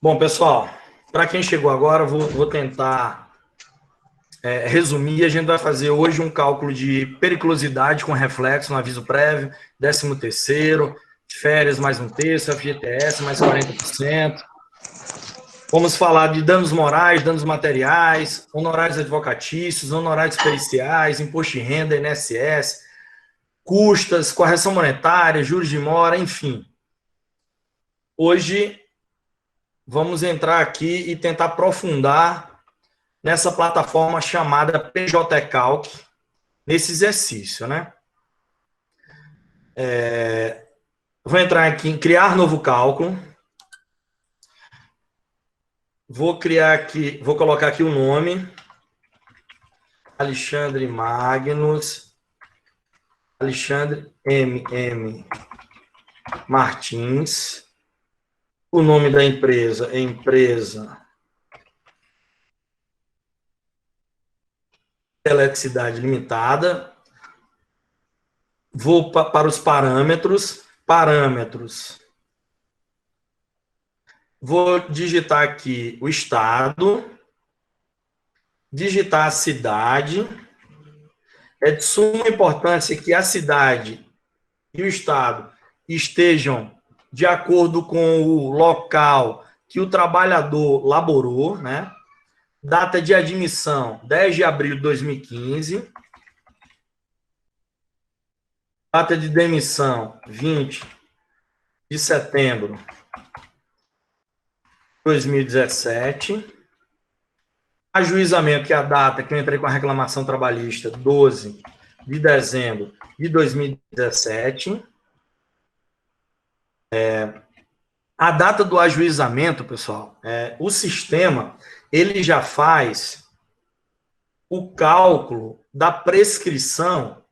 Bom, pessoal, para quem chegou agora, vou tentar resumir. A gente vai fazer hoje um cálculo de periculosidade com reflexo no aviso prévio, 13º, férias mais um terço, FGTS mais 40%. Vamos falar de danos morais, danos materiais, honorários advocatícios, honorários periciais, imposto de renda, INSS, custas, correção monetária, juros de mora, enfim. Hoje vamos entrar aqui e tentar aprofundar nessa plataforma chamada PJ Calc, nesse exercício, né? Vou entrar aqui em criar novo cálculo. Vou colocar aqui o nome. Alexandre Magnus. Alexandre M. Martins. O nome da empresa é Empresa Eletricidade Limitada. Vou para os parâmetros. Vou digitar aqui o estado, digitar a cidade. É de suma importância que a cidade e o estado estejam de acordo com o local que o trabalhador laborou, né? Data de admissão, 10 de abril de 2015. Data de demissão, 20 de setembro de 2017. Ajuizamento, que é a data que eu entrei com a reclamação trabalhista, 12 de dezembro de 2017. A data do ajuizamento, pessoal, o sistema, ele já faz o cálculo da prescrição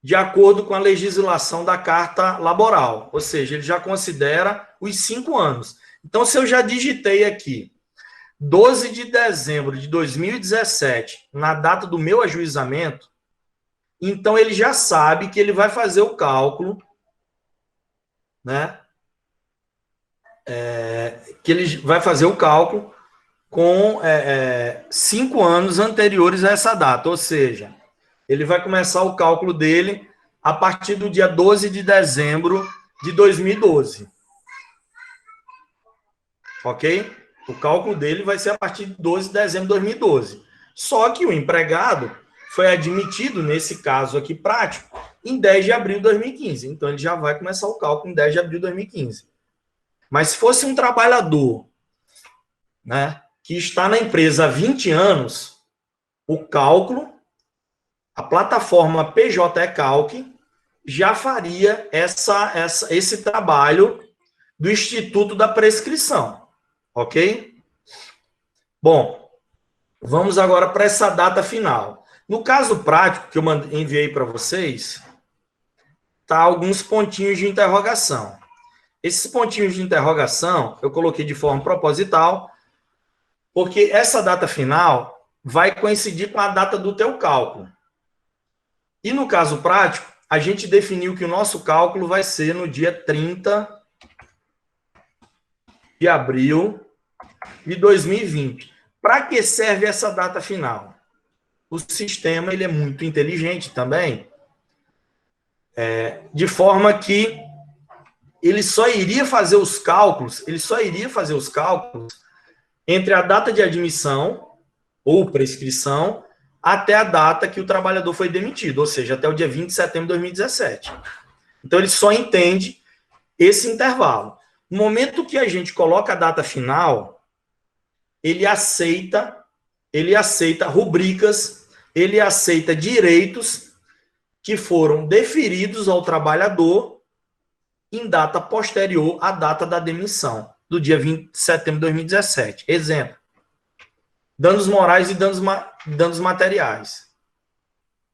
de acordo com a legislação da Carta Laboral, ou seja, ele já considera os 5 anos. Então, se eu já digitei aqui 12 de dezembro de 2017, na data do meu ajuizamento, então ele já sabe que ele vai fazer o cálculo, né? Que ele vai fazer o cálculo com 5 anos anteriores a essa data, ou seja, ele vai começar o cálculo dele a partir do dia 12 de dezembro de 2012. Ok? O cálculo dele vai ser a partir de 12 de dezembro de 2012. Só que o empregado foi admitido, nesse caso aqui prático, em 10 de abril de 2015. Então, ele já vai começar o cálculo em 10 de abril de 2015. Mas se fosse um trabalhador, né, que está na empresa há 20 anos, o cálculo, a plataforma PJ Calc já faria esse trabalho do Instituto da Prescrição. Ok? Bom, vamos agora para essa data final. No caso prático que eu enviei para vocês, tá alguns pontinhos de interrogação. Esses pontinhos de interrogação eu coloquei de forma proposital, porque essa data final vai coincidir com a data do teu cálculo. E no caso prático, a gente definiu que o nosso cálculo vai ser no dia 30 de abril de 2020. Para que serve essa data final? O sistema ele é muito inteligente também, de forma que ele só iria fazer os cálculos entre a data de admissão ou prescrição até a data que o trabalhador foi demitido, ou seja, até o dia 20 de setembro de 2017. Então, ele só entende esse intervalo. No momento que a gente coloca a data final, ele aceita rubricas, ele aceita direitos que foram deferidos ao trabalhador em data posterior à data da demissão, do dia 20 de setembro de 2017. Exemplo, danos morais e danos materiais.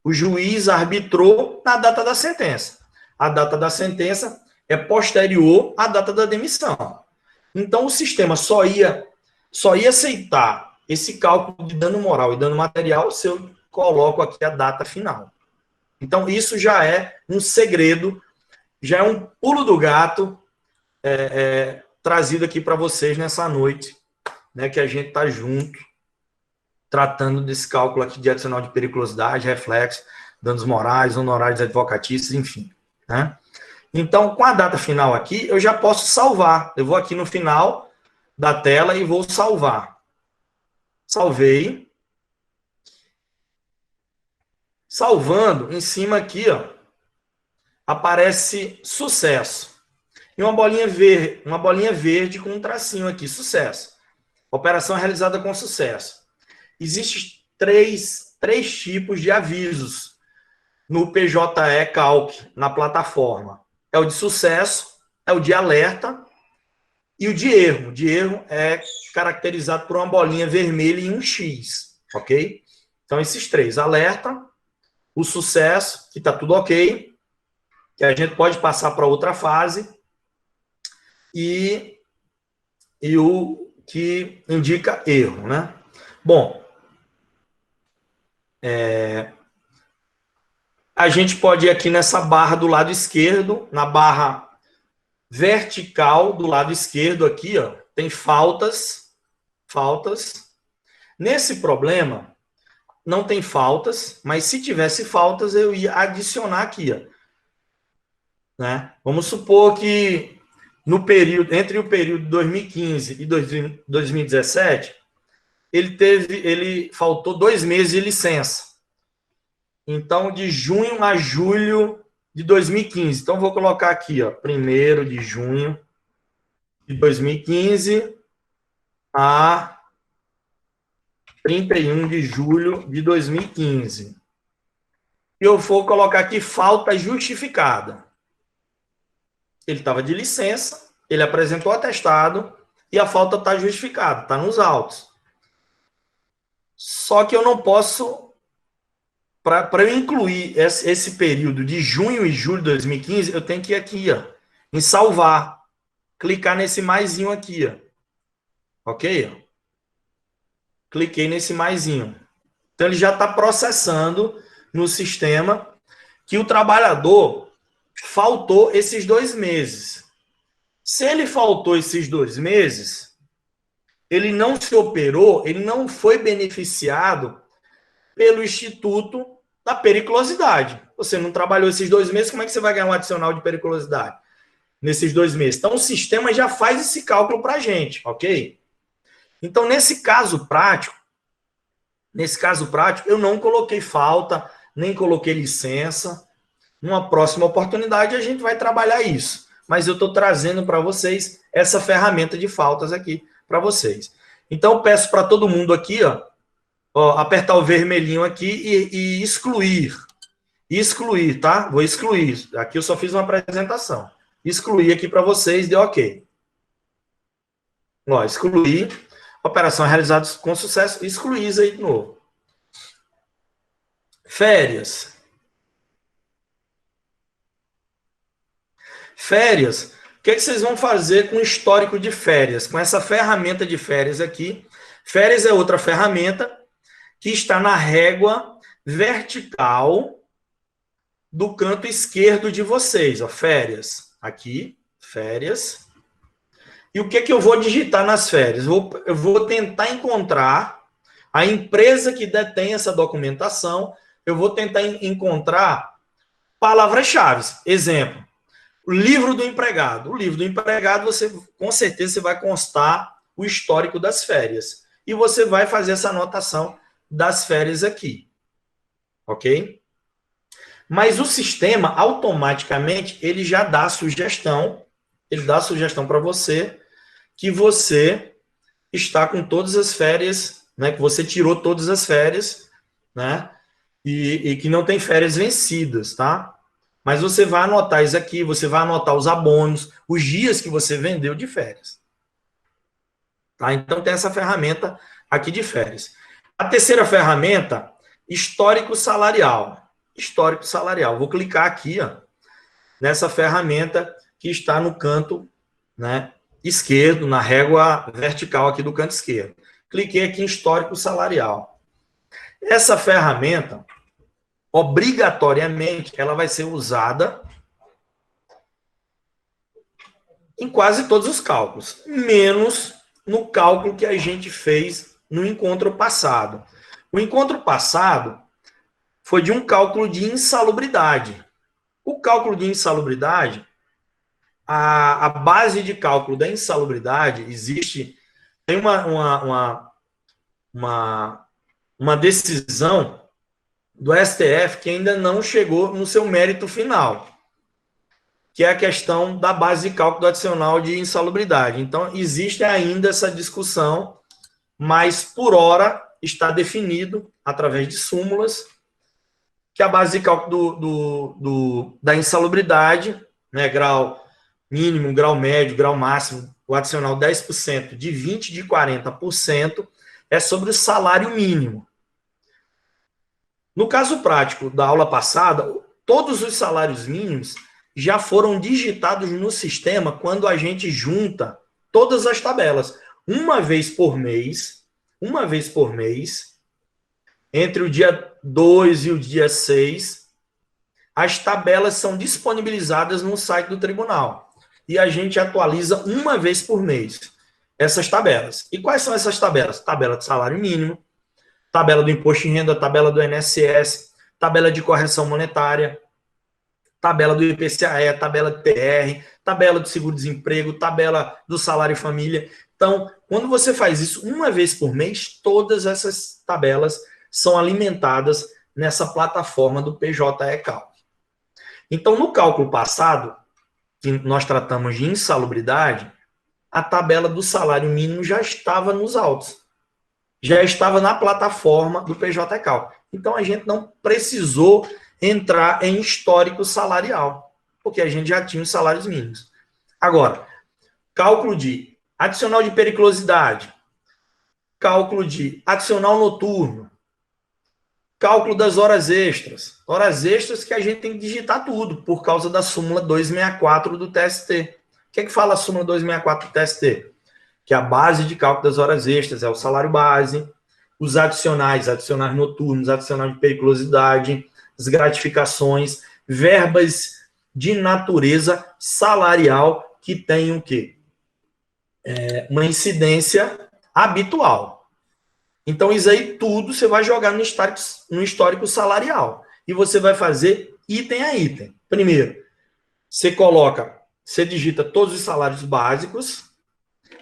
O juiz arbitrou na data da sentença. A data da sentença é posterior à data da demissão. Então, o sistema só ia aceitar esse cálculo de dano moral e dano material se eu coloco aqui a data final. Então, isso já é um segredo, já é um pulo do gato trazido aqui para vocês nessa noite, né, que a gente está junto, tratando desse cálculo aqui de adicional de periculosidade, reflexo, danos morais, honorários advocatícios, enfim, né? Então, com a data final aqui, eu já posso salvar. Eu vou aqui no final da tela e vou salvar. Salvei. Salvando, em cima aqui, ó, aparece sucesso. E uma bolinha verde com um tracinho aqui, sucesso. Operação realizada com sucesso. Existem três tipos de avisos no PJE Calc, na plataforma. É o de sucesso, é o de alerta e o de erro. O de erro é caracterizado por uma bolinha vermelha e um X, ok? Então, esses três, alerta, o sucesso, que está tudo ok, que a gente pode passar para outra fase, e o que indica erro, né? Bom, a gente pode ir aqui nessa barra do lado esquerdo, na barra vertical do lado esquerdo aqui, ó, tem faltas. Nesse problema, não tem faltas, mas se tivesse faltas, eu ia adicionar aqui, ó, né? Vamos supor que no período, entre o período 2015 e 2017, ele faltou 2 meses de licença. Então, de junho a julho de 2015. Então, vou colocar aqui, ó, 1º de junho de 2015 a 31 de julho de 2015. E eu vou colocar aqui falta justificada. Ele estava de licença, ele apresentou atestado e a falta está justificada, está nos autos. Só que eu não posso, para eu incluir esse período de junho e julho de 2015, eu tenho que ir aqui, ó, em salvar, clicar nesse maisinho aqui, ó. Ok? Cliquei nesse maisinho. Então, ele já está processando no sistema que o trabalhador faltou esses 2 meses. Se ele faltou esses 2 meses, ele não se operou, ele não foi beneficiado pelo Instituto da Periculosidade. Você não trabalhou esses 2 meses, como é que você vai ganhar um adicional de periculosidade nesses 2 meses? Então, o sistema já faz esse cálculo para a gente, ok? Então, nesse caso prático, eu não coloquei falta, nem coloquei licença. Numa próxima oportunidade, a gente vai trabalhar isso. Mas eu estou trazendo para vocês essa ferramenta de faltas aqui para vocês. Então, eu peço para todo mundo aqui, ó, apertar o vermelhinho aqui e excluir. Excluir, tá? Vou excluir. Aqui eu só fiz uma apresentação. Excluir aqui para vocês, deu ok. Ó, excluir. Operação realizada com sucesso. Excluir isso aí de novo. Férias. Férias. O que vocês vão fazer com o histórico de férias? Com essa ferramenta de férias aqui. Férias é outra ferramenta que está na régua vertical do canto esquerdo de vocês. Ó, férias. Aqui, férias. E o que eu vou digitar nas férias? Eu vou tentar encontrar a empresa que detém essa documentação. Eu vou tentar encontrar palavras-chave. Exemplo, o livro do empregado. O livro do empregado, você com certeza vai constar o histórico das férias. E você vai fazer essa anotação das férias aqui. Ok? Mas o sistema, automaticamente, ele já dá a sugestão. Ele dá a sugestão para você que você está com todas as férias, né? Que você tirou todas as férias, né? E que não tem férias vencidas, tá? Mas você vai anotar isso aqui, você vai anotar os abonos, os dias que você vendeu de férias. Tá? Então, tem essa ferramenta aqui de férias. A terceira ferramenta, histórico salarial. Histórico salarial. Vou clicar aqui, ó, nessa ferramenta que está no canto, né, esquerdo, na régua vertical aqui do canto esquerdo. Cliquei aqui em histórico salarial. Essa ferramenta, obrigatoriamente, ela vai ser usada em quase todos os cálculos, menos no cálculo que a gente fez no encontro passado. O encontro passado foi de um cálculo de insalubridade. O cálculo de insalubridade, a base de cálculo da insalubridade existe, tem uma decisão do STF que ainda não chegou no seu mérito final, que é a questão da base de cálculo adicional de insalubridade. Então, existe ainda essa discussão, mas, por hora, está definido, através de súmulas, que a base de cálculo da insalubridade, né, grau mínimo, grau médio, grau máximo, o adicional 10%, de 20%, de 40%, é sobre o salário mínimo. No caso prático da aula passada, todos os salários mínimos já foram digitados no sistema quando a gente junta todas as tabelas. Uma vez por mês, entre o dia 2 e o dia 6, as tabelas são disponibilizadas no site do tribunal. E a gente atualiza uma vez por mês essas tabelas. E quais são essas tabelas? Tabela de salário mínimo, tabela do imposto de renda, tabela do INSS, tabela de correção monetária, tabela do IPCAE, tabela de TR, tabela do seguro-desemprego, tabela do salário família. Então, quando você faz isso uma vez por mês, todas essas tabelas são alimentadas nessa plataforma do PJE Calc. Então, no cálculo passado, que nós tratamos de insalubridade, a tabela do salário mínimo já estava nos autos, já estava na plataforma do PJE Calc. Então, a gente não precisou entrar em histórico salarial, porque a gente já tinha os salários mínimos. Agora, cálculo de adicional de periculosidade, cálculo de adicional noturno, cálculo das horas extras que a gente tem que digitar tudo, por causa da súmula 264 do TST. O que é que fala a súmula 264 do TST? Que a base de cálculo das horas extras é o salário base, os adicionais noturnos, adicional de periculosidade, as gratificações, verbas de natureza salarial que tem o quê? Uma incidência habitual. Então, isso aí tudo você vai jogar no histórico salarial. E você vai fazer item a item. Primeiro, você digita todos os salários básicos,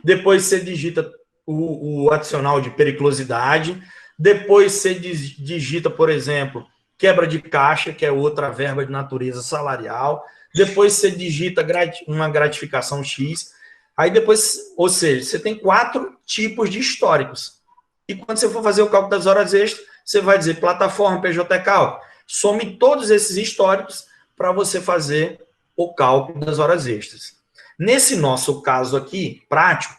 depois você digita o adicional de periculosidade, depois você digita, por exemplo, quebra de caixa, que é outra verba de natureza salarial, depois você digita uma gratificação X, aí depois, ou seja, você tem 4 tipos de históricos. E quando você for fazer o cálculo das horas extras, você vai dizer plataforma PJE Calc, some todos esses históricos para você fazer o cálculo das horas extras. Nesse nosso caso aqui, prático,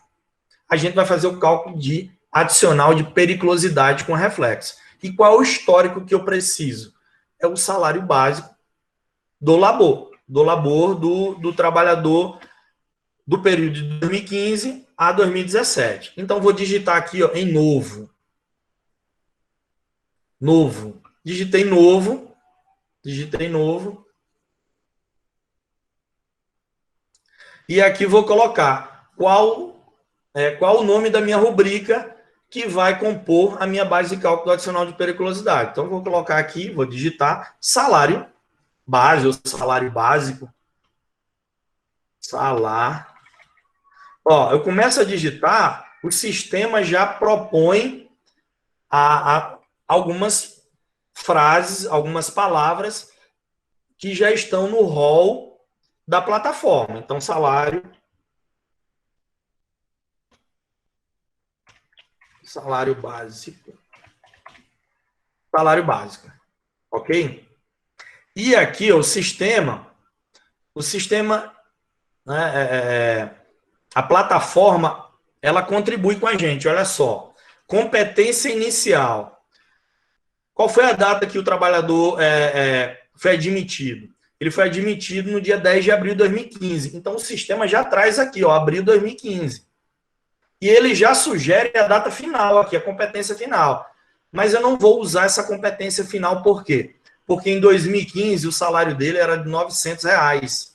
a gente vai fazer o cálculo de adicional de periculosidade com reflexo. E qual é o histórico que eu preciso? É o salário básico do labor do trabalhador do período de 2015 a 2017. Então, vou digitar aqui ó, em novo. Digitei novo. E aqui vou colocar qual o nome da minha rubrica que vai compor a minha base de cálculo adicional de periculosidade. Então, vou colocar aqui, vou digitar salário base ou salário básico. Salário. Ó, eu começo a digitar, o sistema já propõe algumas frases, algumas palavras que já estão no rol da plataforma. Então, salário básico, ok? E aqui ó, o sistema, né, a plataforma, ela contribui com a gente, olha só. Competência inicial. Qual foi a data que o trabalhador foi admitido? Ele foi admitido no dia 10 de abril de 2015. Então, o sistema já traz aqui, ó, abril de 2015. E ele já sugere a data final aqui, a competência final. Mas eu não vou usar essa competência final, por quê? Porque em 2015 o salário dele era de R$ 900.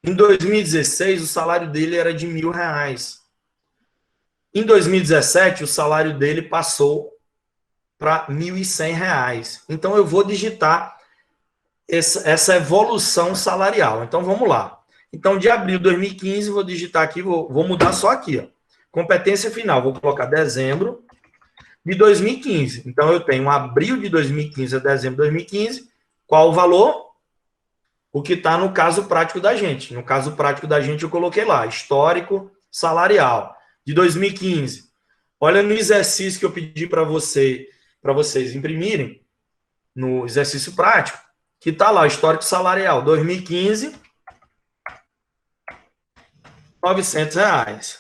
Em 2016, o salário dele era de R$ 1.000. Em 2017, o salário dele passou para R$ 1.100. Então, eu vou digitar essa evolução salarial. Então, vamos lá. Então, de abril de 2015, vou digitar aqui, vou mudar só aqui, ó. Competência final, vou colocar dezembro de 2015. Então, eu tenho abril de 2015 a dezembro de 2015. Qual o valor? O que está no caso prático da gente. No caso prático da gente, eu coloquei lá, histórico salarial de 2015. Olha no exercício que eu pedi para vocês imprimirem, no exercício prático, que está lá, histórico salarial, 2015, R$ 900.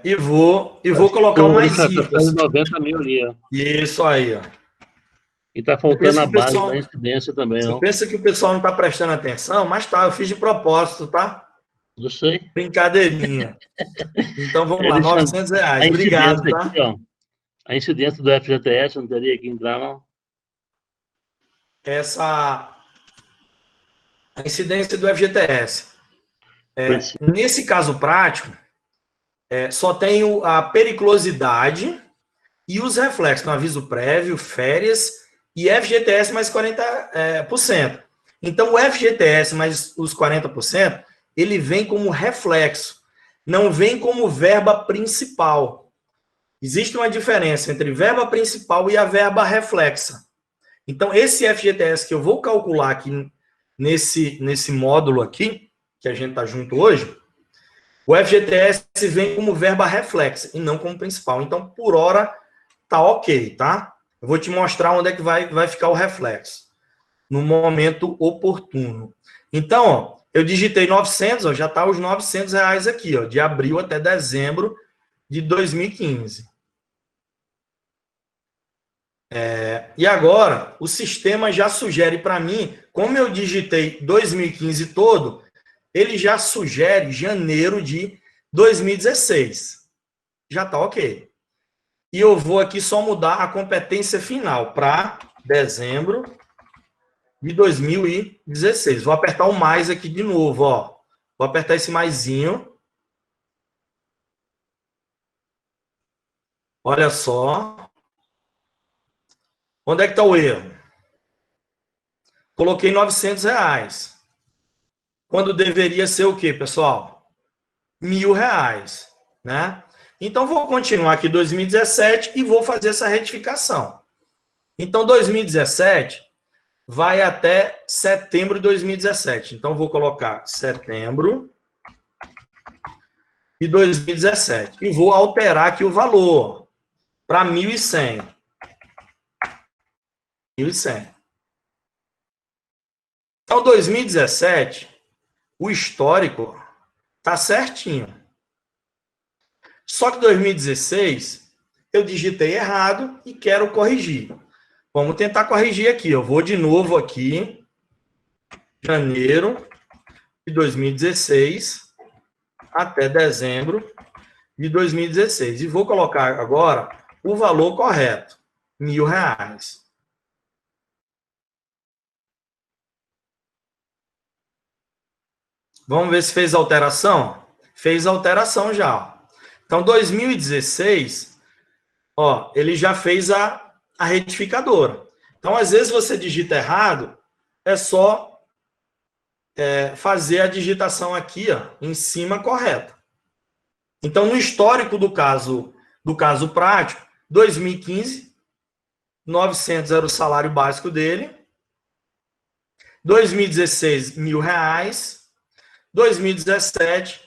E vou colocar um mais Tá ínfase. 90 mil ali, ó. Isso aí, ó. E tá faltando a base da incidência também, Você ó. pensa que o pessoal não está prestando atenção, mas tá, eu fiz de propósito, tá? Não sei. Brincadeirinha. Então vamos lá, Alexandre, R$ 900. a Obrigado, incidência tá? aqui, ó. A incidência do FGTS não teria que entrar, não? A incidência do FGTS. Nesse caso prático, só tem a periculosidade e os reflexos, no aviso prévio, férias e FGTS mais 40%. Então, o FGTS mais os 40%, ele vem como reflexo, não vem como verba principal. Existe uma diferença entre verba principal e a verba reflexa. Então, esse FGTS que eu vou calcular aqui nesse módulo aqui, que a gente está junto hoje, o FGTS vem como verba reflexa e não como principal. Então, por hora, tá ok, tá? Eu vou te mostrar onde é que vai ficar o reflexo. No momento oportuno. Então, ó, eu digitei 900, ó, já tá os R$ 900 aqui, ó, de abril até dezembro de 2015. E agora, o sistema já sugere para mim, como eu digitei 2015 todo, ele já sugere janeiro de 2016. Já está ok. E eu vou aqui só mudar a competência final para dezembro de 2016. Vou apertar o mais aqui de novo, ó. Vou apertar esse maisinho. Olha só. Onde é que está o erro? Coloquei R$ 900. Quando deveria ser o quê, pessoal? R$ 1.000, né? Então, vou continuar aqui 2017 e vou fazer essa retificação. Então, 2017 vai até setembro de 2017. Então, vou colocar setembro de 2017. E vou alterar aqui o valor para 1.100. 1.100. Então, 2017, o histórico está certinho. Só que 2016, eu digitei errado e quero corrigir. Vamos tentar corrigir aqui. Eu vou de novo aqui, janeiro de 2016 até dezembro de 2016. E vou colocar agora o valor correto, R$ 1.000. Vamos ver se fez alteração? Fez alteração já. Então, 2016, ó, ele já fez a retificadora. Então, às vezes você digita errado, é só fazer a digitação aqui, ó, em cima correta. Então, no histórico do caso prático, 2015, 900 era o salário básico dele. 2016, R$ 1.000. 2017,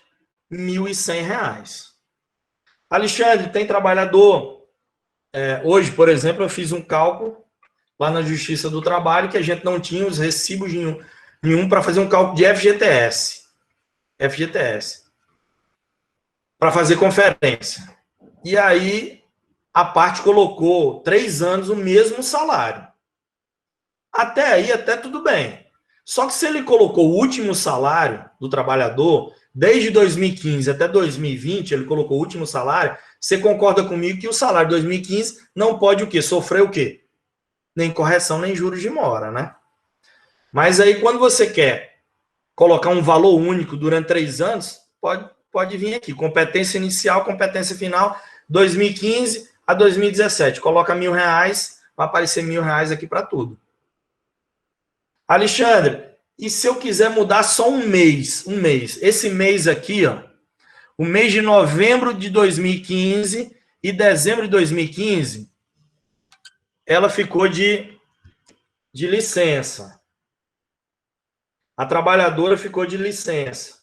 R$ 1.100. Alexandre, tem trabalhador. Hoje, por exemplo, eu fiz um cálculo lá na Justiça do Trabalho que a gente não tinha os recibos nenhum para fazer um cálculo de FGTS. Para fazer conferência. E aí, a parte colocou 3 anos o mesmo salário. Até aí, até tudo bem. Só que se ele colocou o último salário do trabalhador desde 2015 até 2020, ele colocou o último salário, você concorda comigo que o salário de 2015 não pode o quê? Sofrer o quê? Nem correção, nem juros de mora, né? Mas aí, quando você quer colocar um valor único durante 3 anos, pode vir aqui. Competência inicial, competência final, 2015 a 2017. Coloca R$1.000, vai aparecer R$1.000 aqui para tudo. Alexandre, e se eu quiser mudar só um mês? Esse mês aqui, ó, o mês de novembro de 2015 e dezembro de 2015, ela ficou de licença. A trabalhadora ficou de licença.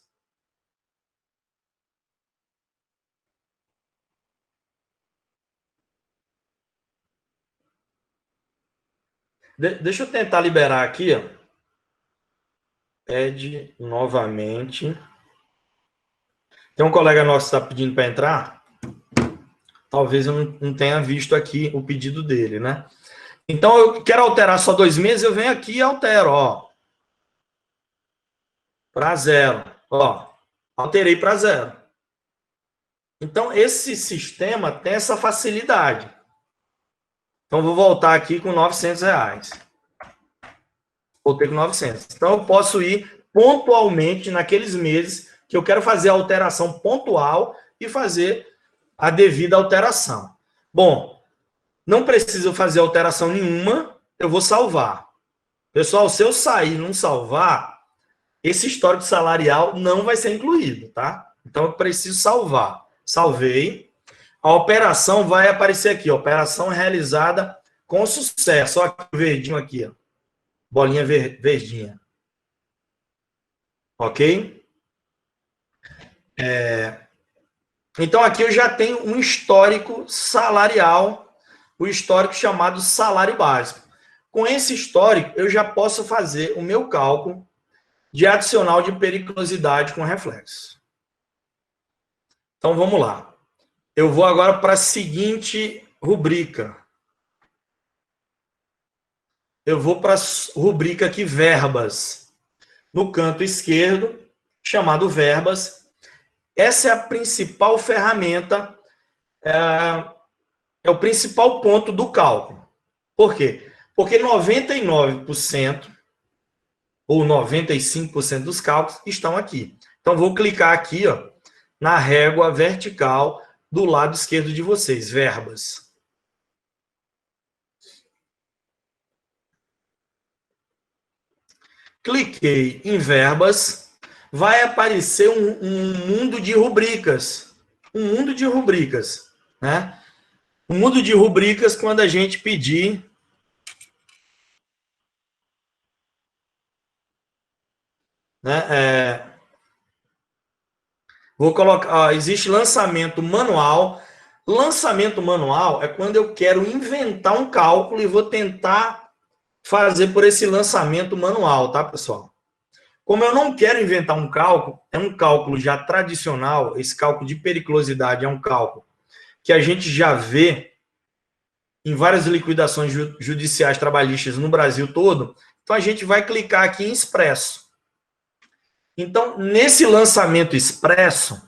Deixa eu tentar liberar aqui, ó. Pede novamente. Tem um colega nosso que está pedindo para entrar. Talvez eu não tenha visto aqui o pedido dele, né? Então, eu quero alterar só 2 meses, eu venho aqui e altero, ó. Para 0. Ó, alterei para 0. Então, esse sistema tem essa facilidade. Então, vou voltar aqui com R$900. Voltei com 900. Então, eu posso ir pontualmente naqueles meses que eu quero fazer a alteração pontual e fazer a devida alteração. Bom, não preciso fazer alteração nenhuma, eu vou salvar. Pessoal, se eu sair e não salvar, esse histórico salarial não vai ser incluído, tá? Então, eu preciso salvar. Salvei. A operação vai aparecer aqui, ó, operação realizada com sucesso. Olha aqui o verdinho aqui, ó. Bolinha verdinha. Ok? Então, aqui eu já tenho um histórico salarial, o histórico chamado salário básico. Com esse histórico, eu já posso fazer o meu cálculo de adicional de periculosidade com reflexo. Então, vamos lá. Eu vou agora para a seguinte rubrica. Eu vou para a rubrica aqui, verbas. No canto esquerdo, chamado verbas. Essa é a principal ferramenta, é o principal ponto do cálculo. Por quê? Porque 99% ou 95% dos cálculos estão aqui. Então, vou clicar aqui, ó, na régua vertical do lado esquerdo de vocês, verbas. Cliquei em verbas, vai aparecer um mundo de rubricas. Um mundo de rubricas, né? Um mundo de rubricas quando a gente pedir... né? Vou colocar... existe lançamento manual. Lançamento manual é quando eu quero inventar um cálculo e vou tentar fazer por esse lançamento manual, tá, pessoal? Como eu não quero inventar um cálculo, é um cálculo já tradicional, esse cálculo de periculosidade é um cálculo que a gente já vê em várias liquidações judiciais trabalhistas no Brasil todo, então a gente vai clicar aqui em expresso. Então, nesse lançamento expresso,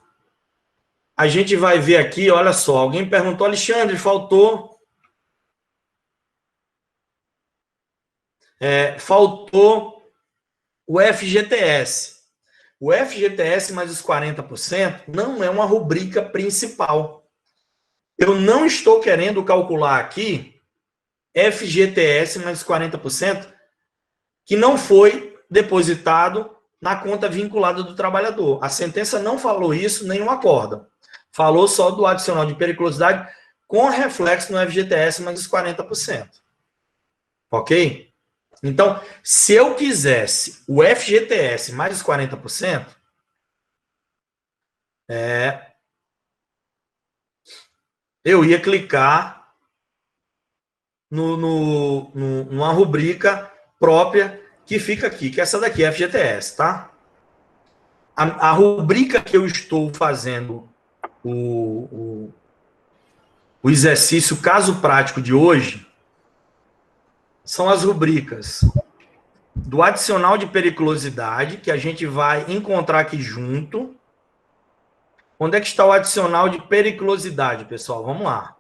a gente vai ver aqui, olha só, alguém perguntou, Alexandre, faltou o FGTS. O FGTS mais os 40% não é uma rubrica principal. Eu não estou querendo calcular aqui FGTS mais 40% que não foi depositado na conta vinculada do trabalhador. A sentença não falou isso, nem um acórdão. Falou só do adicional de periculosidade com reflexo no FGTS mais os 40%. Ok? Então, se eu quisesse o FGTS mais os 40%, eu ia clicar numa rubrica própria que fica aqui, que é essa daqui, FGTS, tá? A rubrica que eu estou fazendo o exercício caso prático de hoje são as rubricas do adicional de periculosidade, que a gente vai encontrar aqui junto, Onde é que está o adicional de periculosidade, pessoal? Vamos lá.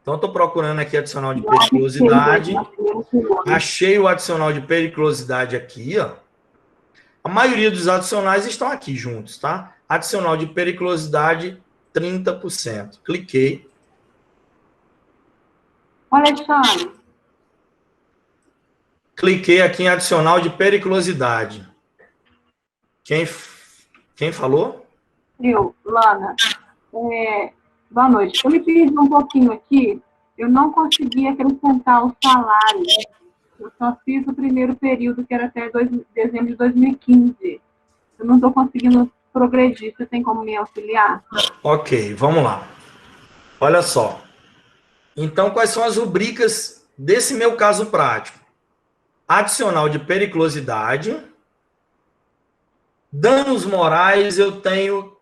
Então, eu estou procurando aqui adicional de periculosidade. Achei o adicional de periculosidade aqui, ó. A maioria dos adicionais estão aqui juntos, tá? Adicional de periculosidade, 30%. Cliquei. Olha, Alexandre. Cliquei aqui em adicional de periculosidade. Quem falou? Eu, Lana. Boa noite. Eu me perdi um pouquinho aqui. Eu não consegui acrescentar o salário. Eu só fiz o primeiro período, que era até dezembro de 2015. Eu não estou conseguindo progredir. Você tem como me auxiliar? Ok, vamos lá. Olha só. Então, quais são as rubricas desse meu caso prático? Adicional de periculosidade. Danos morais, eu tenho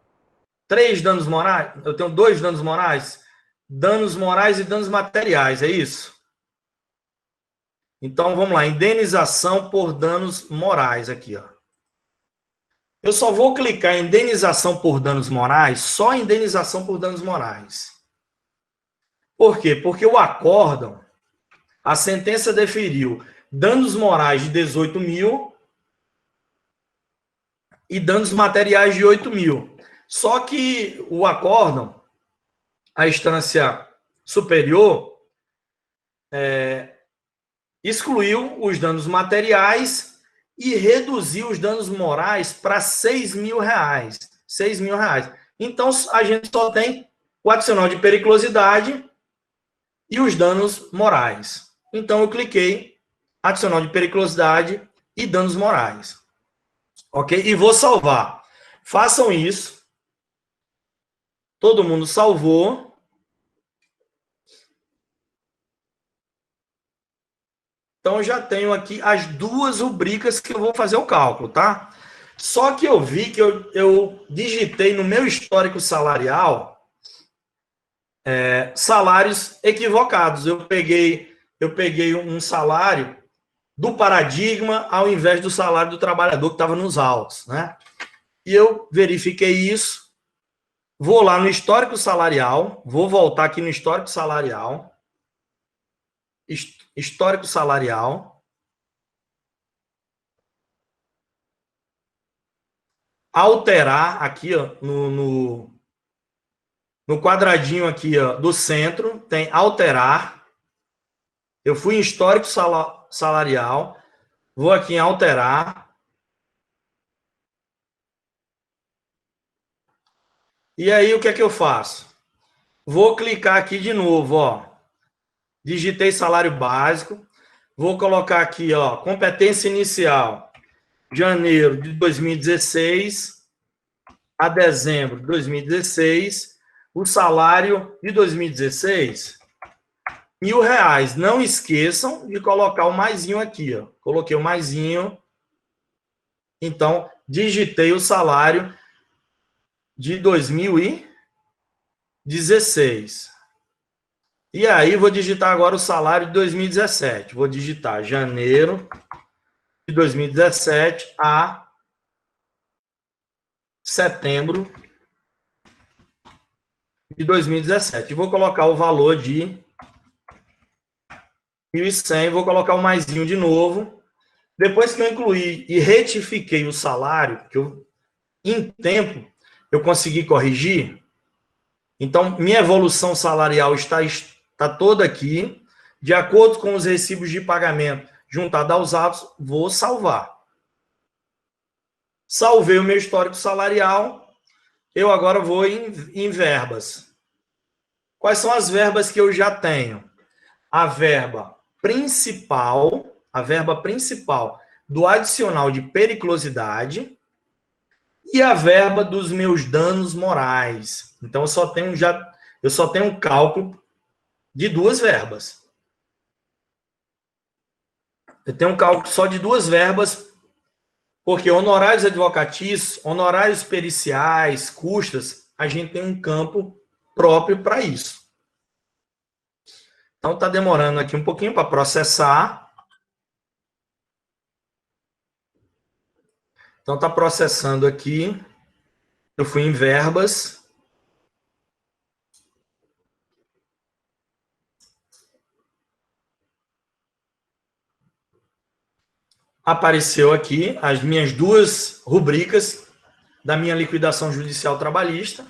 3 danos morais? Eu tenho 2 danos morais? Danos morais e danos materiais, é isso? Então, vamos lá. Indenização por danos morais aqui, ó. Eu só vou clicar em indenização por danos morais, só indenização por danos morais. Por quê? Porque o acórdão, a sentença deferiu danos morais de 18 mil e danos materiais de 8 mil. Só que o acórdão, a instância superior, excluiu os danos materiais e reduziu os danos morais para 6 mil reais. 6 mil reais. Então, a gente só tem o adicional de periculosidade e os danos morais. Então, eu cliquei adicional de periculosidade e danos morais. Ok? E vou salvar. Façam isso. Todo mundo salvou. Então, eu já tenho aqui as 2 rubricas que eu vou fazer o cálculo, tá? Só que eu vi que eu digitei no meu histórico salarial salários equivocados. Eu peguei um salário do paradigma ao invés do salário do trabalhador que estava nos autos, né? E eu verifiquei isso. Vou lá no histórico salarial, vou voltar aqui no histórico salarial. Histórico salarial. Alterar aqui, ó, no quadradinho aqui, ó, do centro, tem alterar. Eu fui em histórico salarial, vou aqui em alterar. E aí, o que é que eu faço? Vou clicar aqui de novo, ó. Digitei salário básico. Vou colocar aqui, ó, competência inicial, janeiro de 2016 a dezembro de 2016. O salário de 2016, R$ 1.000. Não esqueçam de colocar o maisinho aqui, ó. Coloquei o maisinho. Então, digitei o salário de 2016. E aí, vou digitar agora o salário de 2017. Vou digitar janeiro de 2017 a setembro de 2017. E vou colocar o valor de 1.100. Vou colocar o maisinho de novo. Depois que eu incluí e retifiquei o salário, que eu, em tempo, eu consegui corrigir. Então, minha evolução salarial está toda aqui. De acordo com os recibos de pagamento juntado aos atos, vou salvar. Salvei o meu histórico salarial. Eu agora vou em verbas. Quais são as verbas que eu já tenho? A verba principal do adicional de periculosidade e a verba dos meus danos morais. Então, eu só tenho um cálculo de 2 verbas. Eu tenho um cálculo só de 2 verbas, porque honorários advocatícios, honorários periciais, custas, a gente tem um campo próprio para isso. Então, está demorando aqui um pouquinho para processar. Então, está processando aqui. Eu fui em verbas. Apareceu aqui as minhas duas rubricas da minha liquidação judicial trabalhista.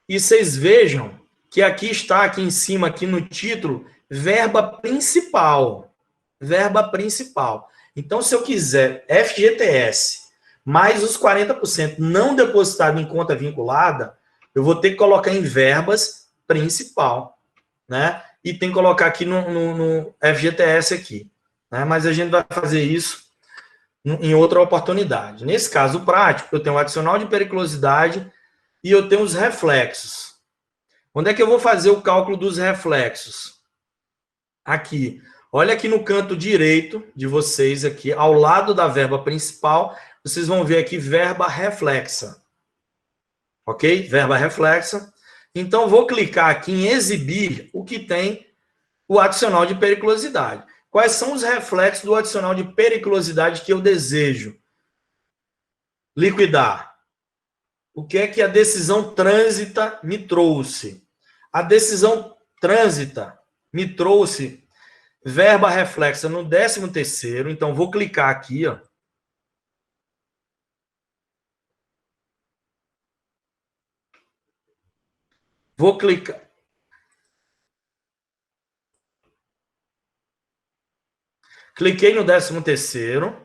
E vocês vejam que aqui está, aqui em cima, aqui no título, verba principal. Verba principal. Então, se eu quiser FGTS mais os 40% não depositado em conta vinculada, eu vou ter que colocar em verbas principal, né? E tem que colocar aqui no FGTS aqui, né? Mas a gente vai fazer isso em outra oportunidade. Nesse caso prático, eu tenho o adicional de periculosidade e eu tenho os reflexos. Onde é que eu vou fazer o cálculo dos reflexos? Aqui. Olha aqui no canto direito de vocês, aqui, ao lado da verba principal, vocês vão ver aqui verba reflexa. Ok? Verba reflexa. Então, vou clicar aqui em exibir o que tem o adicional de periculosidade. Quais são os reflexos do adicional de periculosidade que eu desejo liquidar? O que é que a decisão trânsita me trouxe? A decisão trânsita me trouxe verba reflexa no 13º, então vou clicar aqui, ó. Vou clicar. Cliquei no 13º,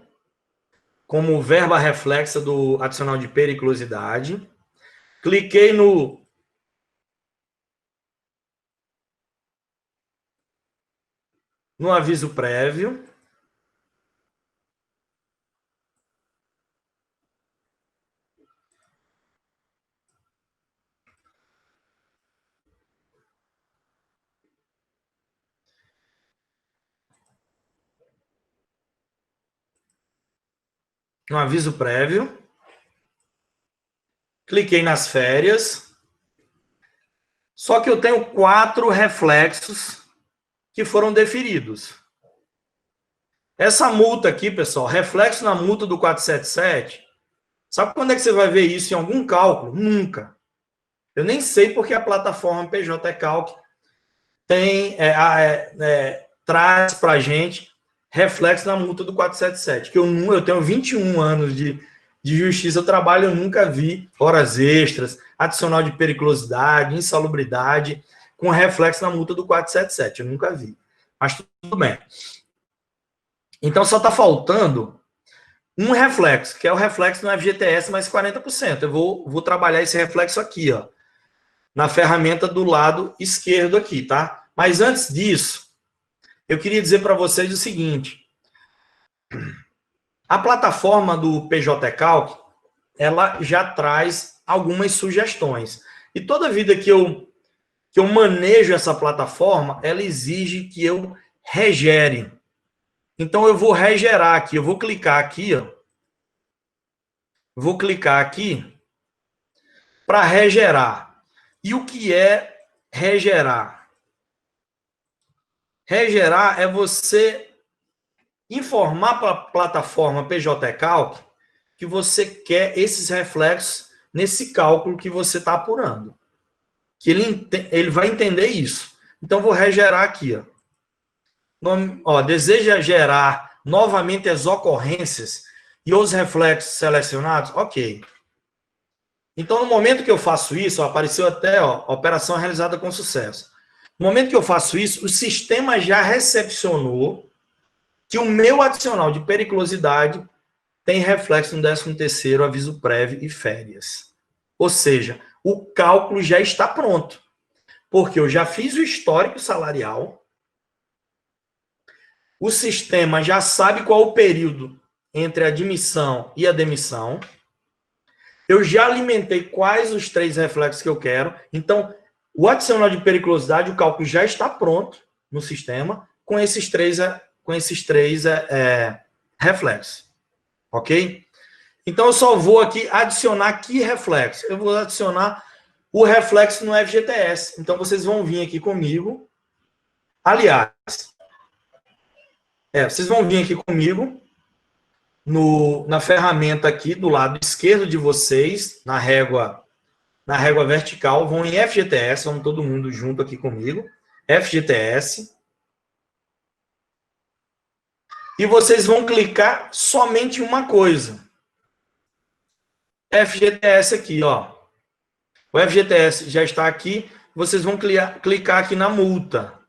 como verba reflexa do adicional de periculosidade. Cliquei no aviso prévio. No aviso prévio. Cliquei nas férias. Só que eu tenho 4 reflexos que foram deferidos. Essa multa aqui, pessoal, reflexo na multa do 477, sabe quando é que você vai ver isso em algum cálculo? Nunca. Eu nem sei porque a plataforma PJ Calc tem, traz para a gente reflexo na multa do 477, que eu tenho 21 anos de justiça, eu trabalho, eu nunca vi horas extras, adicional de periculosidade, insalubridade, com reflexo na multa do 477, eu nunca vi. Mas tudo bem. Então, só está faltando um reflexo, que é o reflexo no FGTS mais 40%. Eu vou trabalhar esse reflexo aqui, ó, na ferramenta do lado esquerdo aqui, tá? Mas antes disso, eu queria dizer para vocês o seguinte. A plataforma do PJ Calc, ela já traz algumas sugestões. E toda vida que eu manejo essa plataforma, ela exige que eu regere. Então, eu vou regerar aqui, eu vou clicar aqui, ó. Vou clicar aqui para regerar. E o que é regerar? Regerar é você informar para a plataforma PJ Calc que você quer esses reflexos nesse cálculo que você está apurando. Que ele vai entender isso. Então, vou regerar aqui, ó. Deseja gerar novamente as ocorrências e os reflexos selecionados? Ok. Então, no momento que eu faço isso, apareceu até, operação realizada com sucesso. No momento que eu faço isso, o sistema já recepcionou que o meu adicional de periculosidade tem reflexo no 13º, aviso prévio e férias. Ou seja, o cálculo já está pronto. Porque eu já fiz o histórico salarial, o sistema já sabe qual o período entre a admissão e a demissão. Eu já alimentei quais os 3 reflexos que eu quero. Então, o adicional de periculosidade, o cálculo já está pronto no sistema com esses três reflexos. Ok? Então, eu só vou aqui adicionar que reflexo? Eu vou adicionar o reflexo no FGTS. Então, vocês vão vir aqui comigo. Aliás, vocês vão vir aqui comigo na ferramenta aqui do lado esquerdo de vocês, na régua vertical, vão em FGTS, vamos todo mundo junto aqui comigo, FGTS. E vocês vão clicar somente em uma coisa. FGTS aqui, ó. O FGTS já está aqui, vocês vão clicar aqui na multa.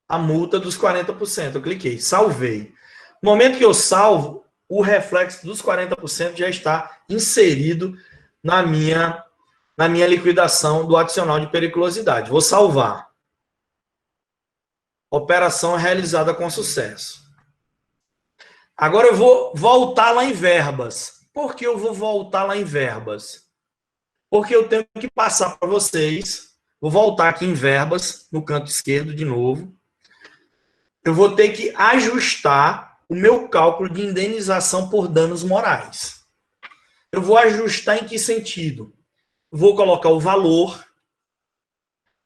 A multa dos 40%. Eu cliquei, salvei. No momento que eu salvo, o reflexo dos 40% já está inserido na minha liquidação do adicional de periculosidade. Vou salvar. Operação realizada com sucesso. Agora eu vou voltar lá em verbas. Por que eu vou voltar lá em verbas? Porque eu tenho que passar para vocês. Vou voltar aqui em verbas, no canto esquerdo de novo. Eu vou ter que ajustar o meu cálculo de indenização por danos morais. Eu vou ajustar em que sentido? Vou colocar o valor,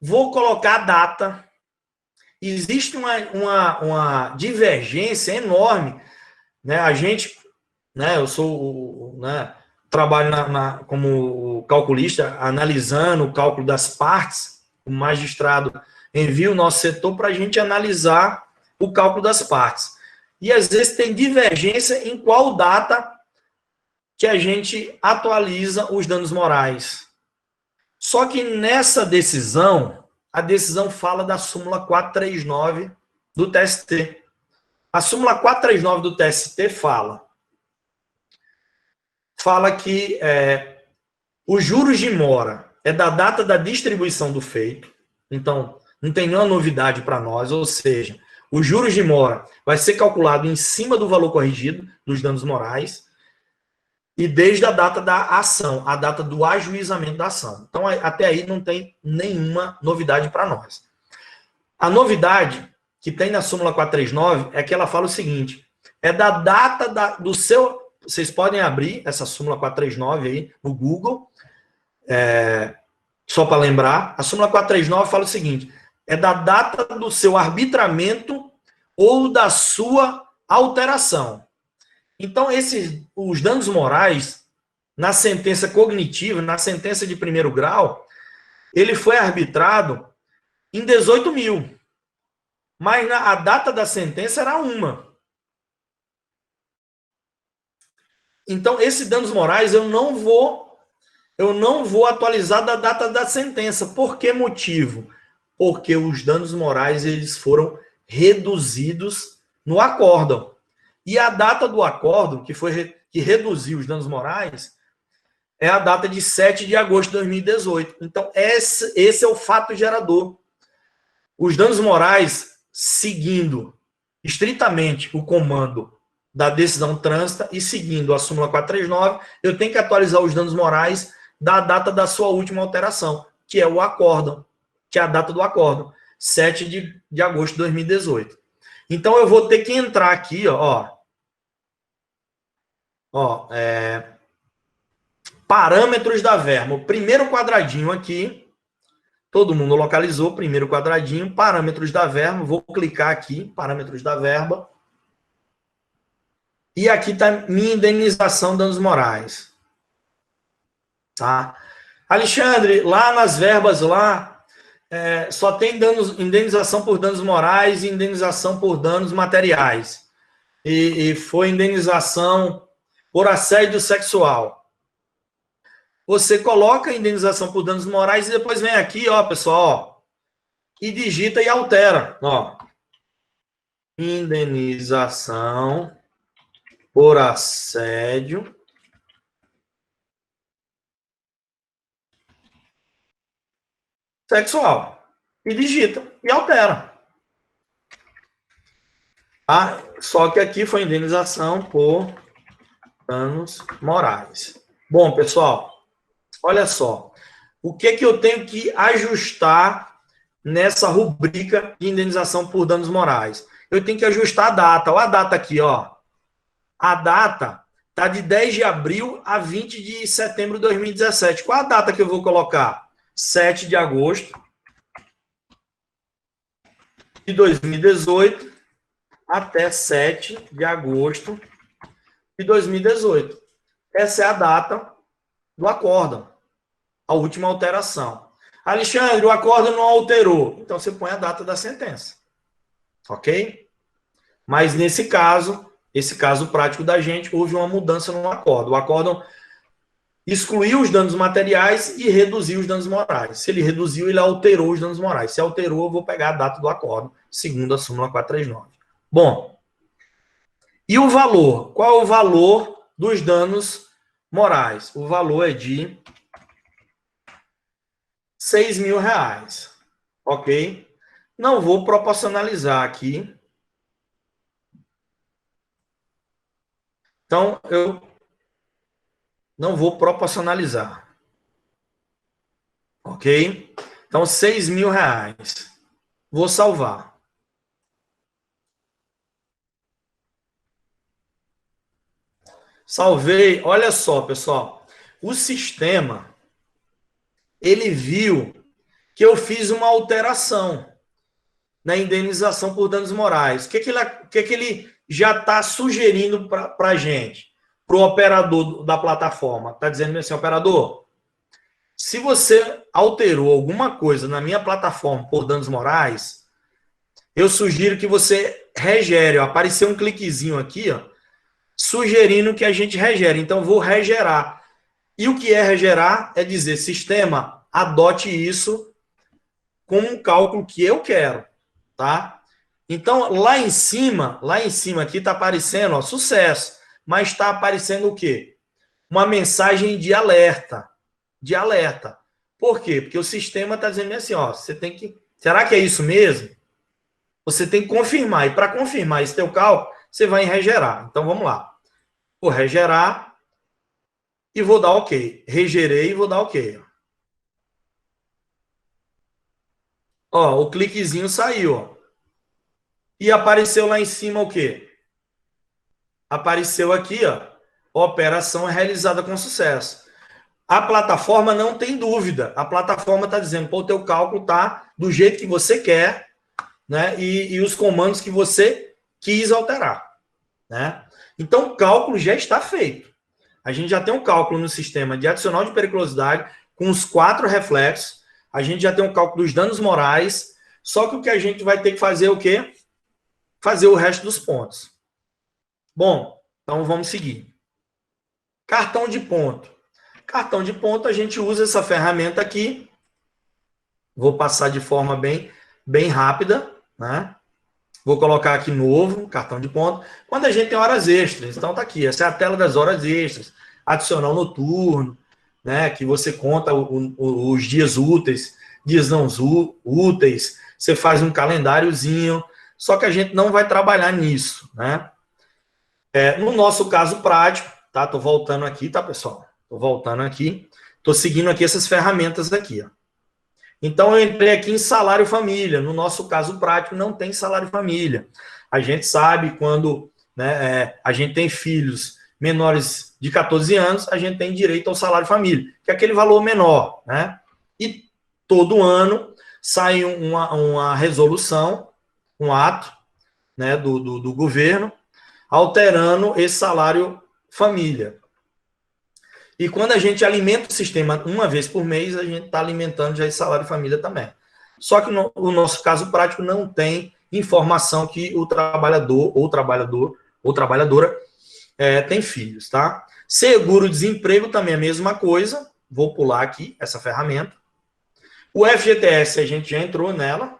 vou colocar a data. Existe uma divergência enorme, né? A gente, né? Eu sou, né? Trabalho como calculista, analisando o cálculo das partes. O magistrado envia o nosso setor para a gente analisar o cálculo das partes. E às vezes tem divergência em qual data que a gente atualiza os danos morais. Só que nessa decisão, a decisão fala da súmula 439 do TST. A súmula 439 do TST fala que os juros de mora é da data da distribuição do feito. Então, não tem nenhuma novidade para nós, ou seja, os juros de mora vai ser calculado em cima do valor corrigido dos danos morais e desde a data da ação, a data do ajuizamento da ação. Então, até aí não tem nenhuma novidade para nós. A novidade que tem na súmula 439 é que ela fala o seguinte, é da data do seu... Vocês podem abrir essa súmula 439 aí no Google, só para lembrar. A súmula 439 fala o seguinte, é da data do seu arbitramento ou da sua alteração. Então, os danos morais, na sentença cognitiva, na sentença de primeiro grau, ele foi arbitrado em 18 mil. Mas a data da sentença era uma. Então, esses danos morais eu não vou atualizar da data da sentença. Por que motivo? Porque os danos morais eles foram reduzidos no acórdão. E a data do acórdão, que reduziu os danos morais, é a data de 7 de agosto de 2018. Então, esse é o fato gerador. Os danos morais, seguindo estritamente o comando da decisão trânsita e seguindo a súmula 439, eu tenho que atualizar os danos morais da data da sua última alteração, que é o acórdão, que é a data do acórdão, 7 de agosto de 2018. Então, eu vou ter que entrar aqui, parâmetros da verba. O primeiro quadradinho aqui, todo mundo localizou, primeiro quadradinho, parâmetros da verba, vou clicar aqui, parâmetros da verba, e aqui está minha indenização danos morais. Tá? Alexandre, lá nas verbas, só tem indenização por danos morais e indenização por danos materiais. E foi indenização por assédio sexual. Você coloca a indenização por danos morais e depois vem aqui, pessoal, e digita e altera. Indenização por assédio sexual. E digita e altera. Só que aqui foi indenização por danos morais. Bom, pessoal, olha só. O que eu tenho que ajustar nessa rubrica de indenização por danos morais? Eu tenho que ajustar a data. Olha a data aqui, A data está de 10 de abril a 20 de setembro de 2017. Qual a data que eu vou colocar? 7 de agosto de 2018 até 7 de agosto de 2018. Essa é a data do acórdão, a última alteração. Alexandre, o acórdão não alterou. Então, você põe a data da sentença. Ok? Mas, nesse caso, esse caso prático da gente, houve uma mudança no acórdão. O acórdão excluiu os danos materiais e reduziu os danos morais. Se ele reduziu, ele alterou os danos morais. Se alterou, eu vou pegar a data do acórdão, segundo a súmula 439. Bom, e o valor? Qual é o valor dos danos morais? O valor é de R$6.000, ok? Não vou proporcionalizar aqui. Então, eu não vou proporcionalizar, ok? Então, R$6.000. Vou salvar. Salvei. Olha só, pessoal. O sistema, ele viu que eu fiz uma alteração na indenização por danos morais. O que ele já está sugerindo para a gente? Para o operador da plataforma. Está dizendo assim, operador, se você alterou alguma coisa na minha plataforma por danos morais, eu sugiro que você regere. Ó, apareceu um cliquezinho aqui, ó, sugerindo que a gente regere. Então, vou regerar. E o que é regerar? É dizer, sistema, adote isso como um cálculo que eu quero, tá? Então, lá em cima aqui está aparecendo, ó, sucesso. Mas está aparecendo o quê? Uma mensagem de alerta. De alerta. Por quê? Porque o sistema está dizendo assim, ó, você tem que... Será que é isso mesmo? Você tem que confirmar. E para confirmar esse teu cálculo, você vai em regerar. Então, vamos lá. Vou regerar e vou dar OK. Regerei e vou dar OK. Ó, o cliquezinho saiu, ó. E apareceu lá em cima o quê? Apareceu aqui, ó. Operação é realizada com sucesso. A plataforma não tem dúvida. A plataforma está dizendo, pô, o teu cálculo está do jeito que você quer, né? E os comandos que você quis alterar, né? Então, o cálculo já está feito. A gente já tem um cálculo no sistema de adicional de periculosidade com os 4 reflexos. A gente já tem um cálculo dos danos morais. Só que o que a gente vai ter que fazer é o quê? Fazer o resto dos pontos. Bom, então vamos seguir. Cartão de ponto. Cartão de ponto, a gente usa essa ferramenta aqui. Vou passar de forma bem rápida, né? Vou colocar aqui novo, cartão de ponto. Quando a gente tem horas extras, então tá aqui, essa é a tela das horas extras. Adicional noturno, né? Que você conta os dias úteis, dias não úteis. Você faz um calendáriozinho. Só que a gente não vai trabalhar nisso, né? No nosso caso prático, tá? Tô voltando aqui, tá, pessoal? Tô voltando aqui. Tô seguindo aqui essas ferramentas aqui, ó. Então, eu entrei aqui em salário família. No nosso caso prático, não tem salário família. A gente sabe quando, né, a gente tem filhos menores de 14 anos, a gente tem direito ao salário família, que é aquele valor menor, né? E todo ano sai uma resolução, um ato, né, do governo, alterando esse salário família. E quando a gente alimenta o sistema uma vez por mês, a gente está alimentando já esse salário família também. Só que no nosso caso prático não tem informação que o trabalhador ou trabalhadora tem filhos, tá? Seguro-desemprego também é a mesma coisa. Vou pular aqui essa ferramenta. O FGTS a gente já entrou nela.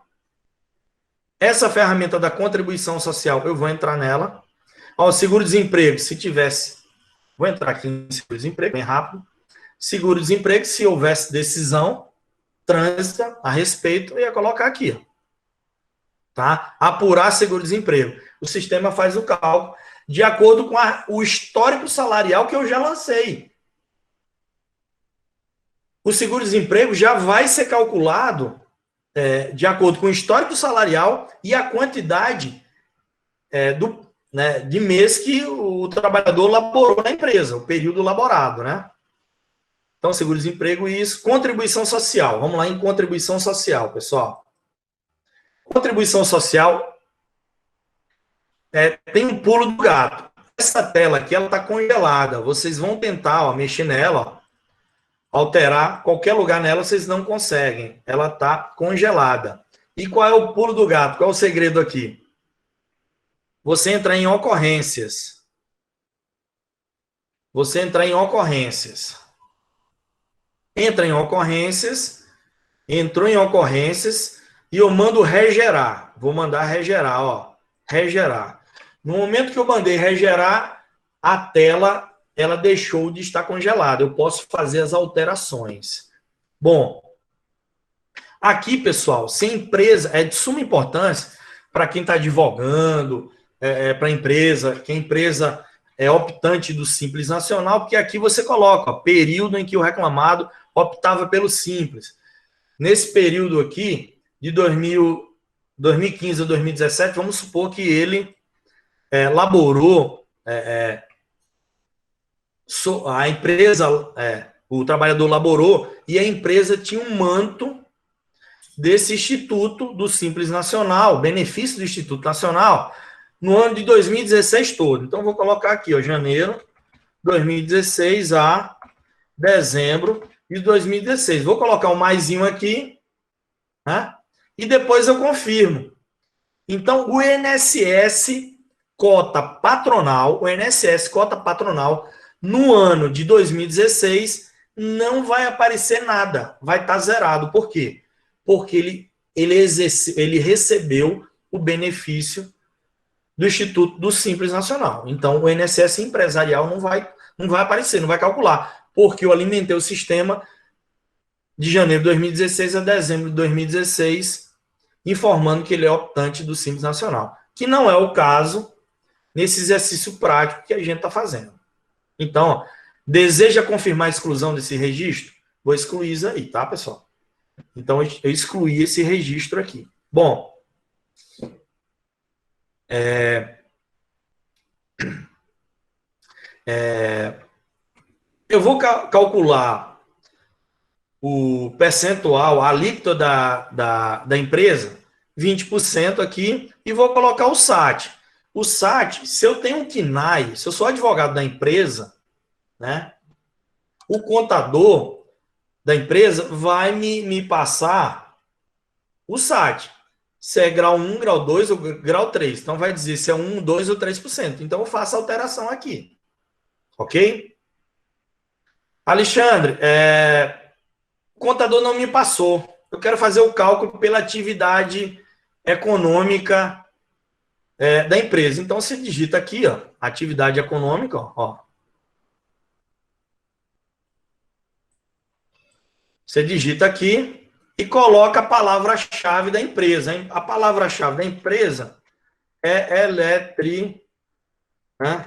Essa ferramenta da contribuição social, eu vou entrar nela. Ó, seguro-desemprego, se tivesse... Vou entrar aqui em seguro-desemprego, bem rápido. Seguro-desemprego, se houvesse decisão trânsita a respeito, eu ia colocar aqui. Ó. Tá? Apurar seguro-desemprego. O sistema faz o cálculo de acordo com o histórico salarial que eu já lancei. O seguro-desemprego já vai ser calculado de acordo com o histórico salarial e a quantidade de mês que o trabalhador laborou na empresa, o período laborado, né? Então, seguro-desemprego e isso. Contribuição social. Vamos lá em contribuição social, pessoal. Contribuição social tem um pulo do gato. essa tela aqui, ela está congelada. Vocês vão tentar, ó, mexer nela, ó, alterar qualquer lugar nela, vocês não conseguem. Ela está congelada. E qual é o pulo do gato? Qual é o segredo aqui? Você entra em ocorrências. Você entra em ocorrências. Entra em ocorrências. Entrou em ocorrências. E eu mando regerar. Vou mandar regerar, ó. Regerar. No momento que eu mandei regerar, a tela, ela deixou de estar congelada. Eu posso fazer as alterações. Bom, aqui, pessoal, se a empresa é de suma importância para quem está advogando, para a empresa, que a empresa é optante do Simples Nacional, porque aqui você coloca, ó, período em que o reclamado optava pelo Simples. Nesse período aqui, de 2015 a 2017, vamos supor que ele laborou, a empresa, o trabalhador laborou e a empresa tinha um manto desse Instituto do Simples Nacional, benefício do Instituto Nacional, no ano de 2016 todo. Então, vou colocar aqui, ó, janeiro de 2016 a dezembro de 2016. Vou colocar um maisinho aqui, né? E depois eu confirmo. Então, o INSS cota patronal, no ano de 2016, não vai aparecer nada, vai estar zerado. Por quê? Porque ele recebeu o benefício do Instituto do Simples Nacional. Então, o INSS empresarial não vai aparecer, não vai calcular, porque eu alimentei o sistema de janeiro de 2016 a dezembro de 2016, informando que ele é optante do Simples Nacional, que não é o caso nesse exercício prático que a gente está fazendo. Então, ó, deseja confirmar a exclusão desse registro? Vou excluir isso aí, tá, pessoal? Então, eu excluí esse registro aqui. Bom, eu vou calcular o percentual, a alíquota da empresa, 20% aqui, e vou colocar o SAT. O SAT, se eu tenho um KNAI, se eu sou advogado da empresa, né, o contador da empresa vai me passar o SAT. Se é grau 1, grau 2 ou grau 3. Então, vai dizer se é 1, 2 ou 3%. Então, eu faço a alteração aqui. Ok? Alexandre, o contador não me passou. Eu quero fazer o cálculo pela atividade econômica da empresa. Então, você digita aqui, ó, atividade econômica, ó. Você digita aqui e coloca a palavra-chave da empresa. A palavra-chave da empresa é né?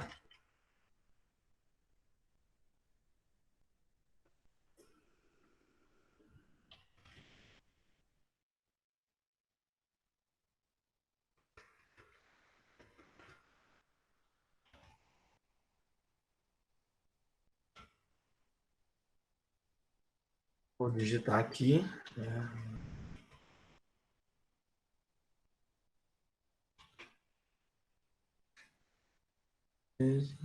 Vou digitar aqui. Você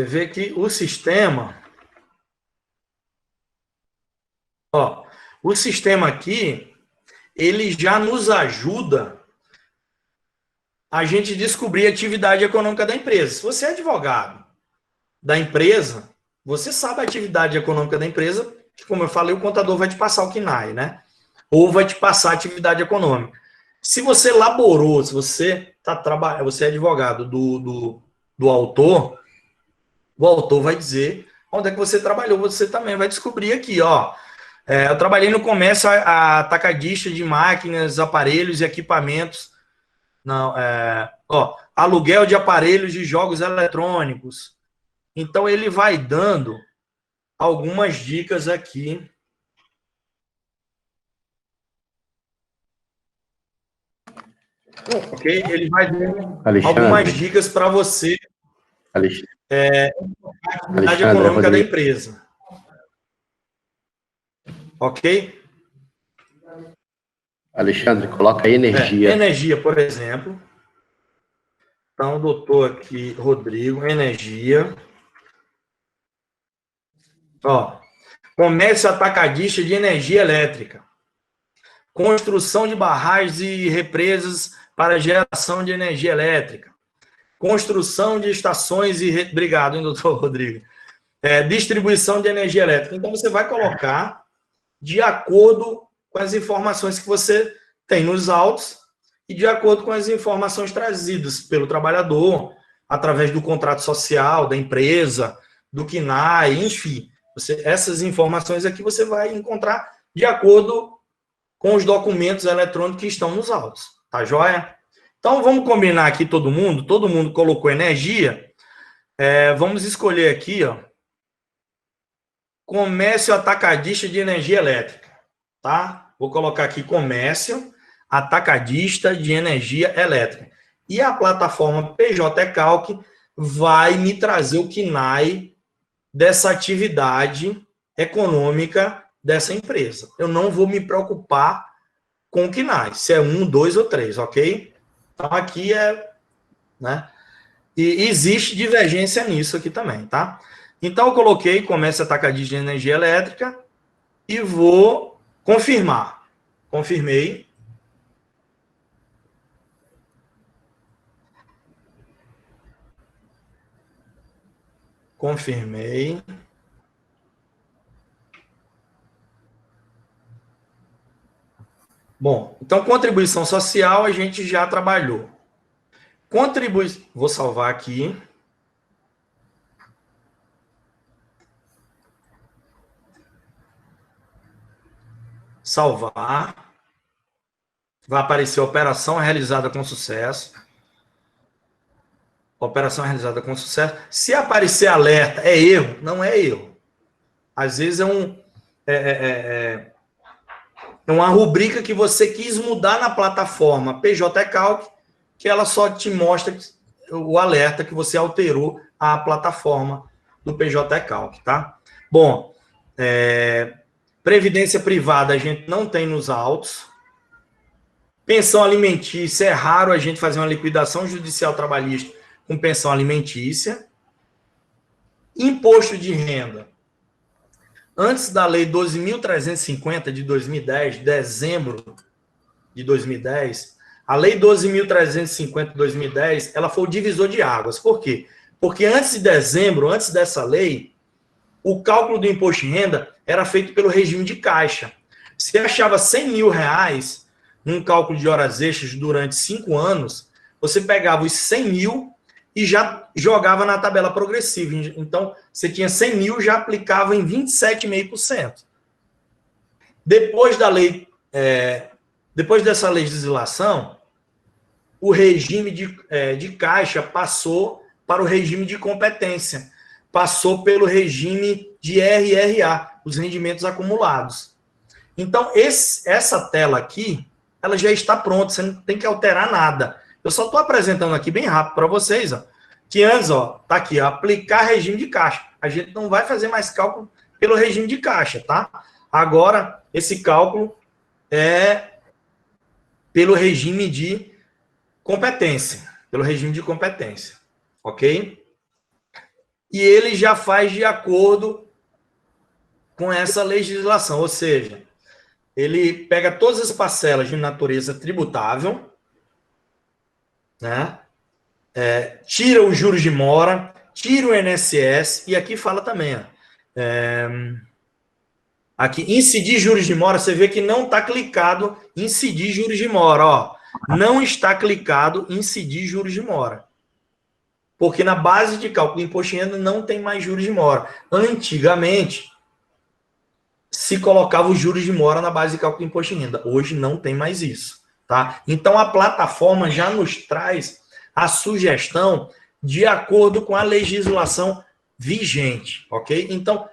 vê que o sistema, ó, o sistema aqui, ele já nos ajuda a gente descobrir a atividade econômica da empresa. Se você é advogado da empresa, você sabe a atividade econômica da empresa, que, como eu falei, o contador vai te passar o KNAI, né? Ou vai te passar a atividade econômica. Se você laborou, se você você é advogado do autor, o autor vai dizer onde é que você trabalhou, você também vai descobrir aqui, ó. Eu trabalhei no comércio atacadista de máquinas, aparelhos e equipamentos. Não, aluguel de aparelhos de jogos eletrônicos. Então, ele vai dando algumas dicas aqui. Ok? Ele vai dando algumas dicas para você. A atividade econômica da empresa. Ok? Alexandre, coloca aí energia. Energia, por exemplo. Então, doutor aqui, Rodrigo, energia. Ó, comércio atacadista de energia elétrica. Construção de barragens e represas para geração de energia elétrica. Construção de estações e... Obrigado, hein, doutor Rodrigo. Distribuição de energia elétrica. Então, você vai colocar de acordo com as informações que você tem nos autos e de acordo com as informações trazidas pelo trabalhador, através do contrato social, da empresa, do CNAE, enfim. Essas informações aqui você vai encontrar de acordo com os documentos eletrônicos que estão nos autos. Tá joia? Então, vamos combinar aqui todo mundo colocou energia. Vamos escolher aqui, ó, comércio atacadista de energia elétrica, tá? Vou colocar aqui comércio atacadista de energia elétrica. E a plataforma PJ Calc vai me trazer o CNAE dessa atividade econômica dessa empresa. Eu não vou me preocupar com o CNAE, se é 1, 2 ou 3, ok? Então, aqui né? E existe divergência nisso aqui também, tá? Então, eu coloquei comércio atacadista de energia elétrica e vou confirmar. Confirmei. Confirmei. Bom, então, contribuição social a gente já trabalhou. Vou salvar aqui. Salvar. Vai aparecer operação realizada com sucesso. Operação realizada com sucesso. Se aparecer alerta, é erro? Não é erro. Às vezes é uma rubrica que você quis mudar na plataforma PJ Calc, que ela só te mostra o alerta que você alterou a plataforma do PJ Calc, tá? Bom, previdência privada a gente não tem nos autos. Pensão alimentícia, é raro a gente fazer uma liquidação judicial trabalhista com pensão alimentícia. Imposto de renda. Antes da Lei 12.350 de 2010, dezembro de 2010, a Lei 12.350 de 2010, ela foi o divisor de águas. Por quê? Porque antes de dezembro, antes dessa lei, o cálculo do imposto de renda era feito pelo regime de caixa. Se achava 100 mil reais num cálculo de horas extras durante 5 anos, você pegava os 100 mil e já jogava na tabela progressiva. Então, você tinha 100 mil, já aplicava em 27,5%. Depois dessa legislação, o regime de caixa passou para o regime de competência. Passou pelo regime de RRA, os rendimentos acumulados. Então, essa tela aqui, ela já está pronta, você não tem que alterar nada. Eu só estou apresentando aqui bem rápido para vocês, ó, que antes, ó, tá aqui, ó, aplicar regime de caixa. A gente não vai fazer mais cálculo pelo regime de caixa, tá? Agora, esse cálculo é pelo regime de competência. Pelo regime de competência, ok? E ele já faz de acordo com essa legislação, ou seja, ele pega todas as parcelas de natureza tributável, né? Tira os juros de mora, tira o INSS, e aqui fala também, ó, aqui, incidir juros de mora, você vê que não está clicado incidir juros de mora, ó, não está clicado incidir juros de mora, porque na base de cálculo do imposto de renda não tem mais juros de mora. Antigamente, se colocava os juros de mora na base de cálculo do imposto de renda. Hoje não tem mais isso, tá? Então, a plataforma já nos traz a sugestão de acordo com a legislação vigente, ok? Então,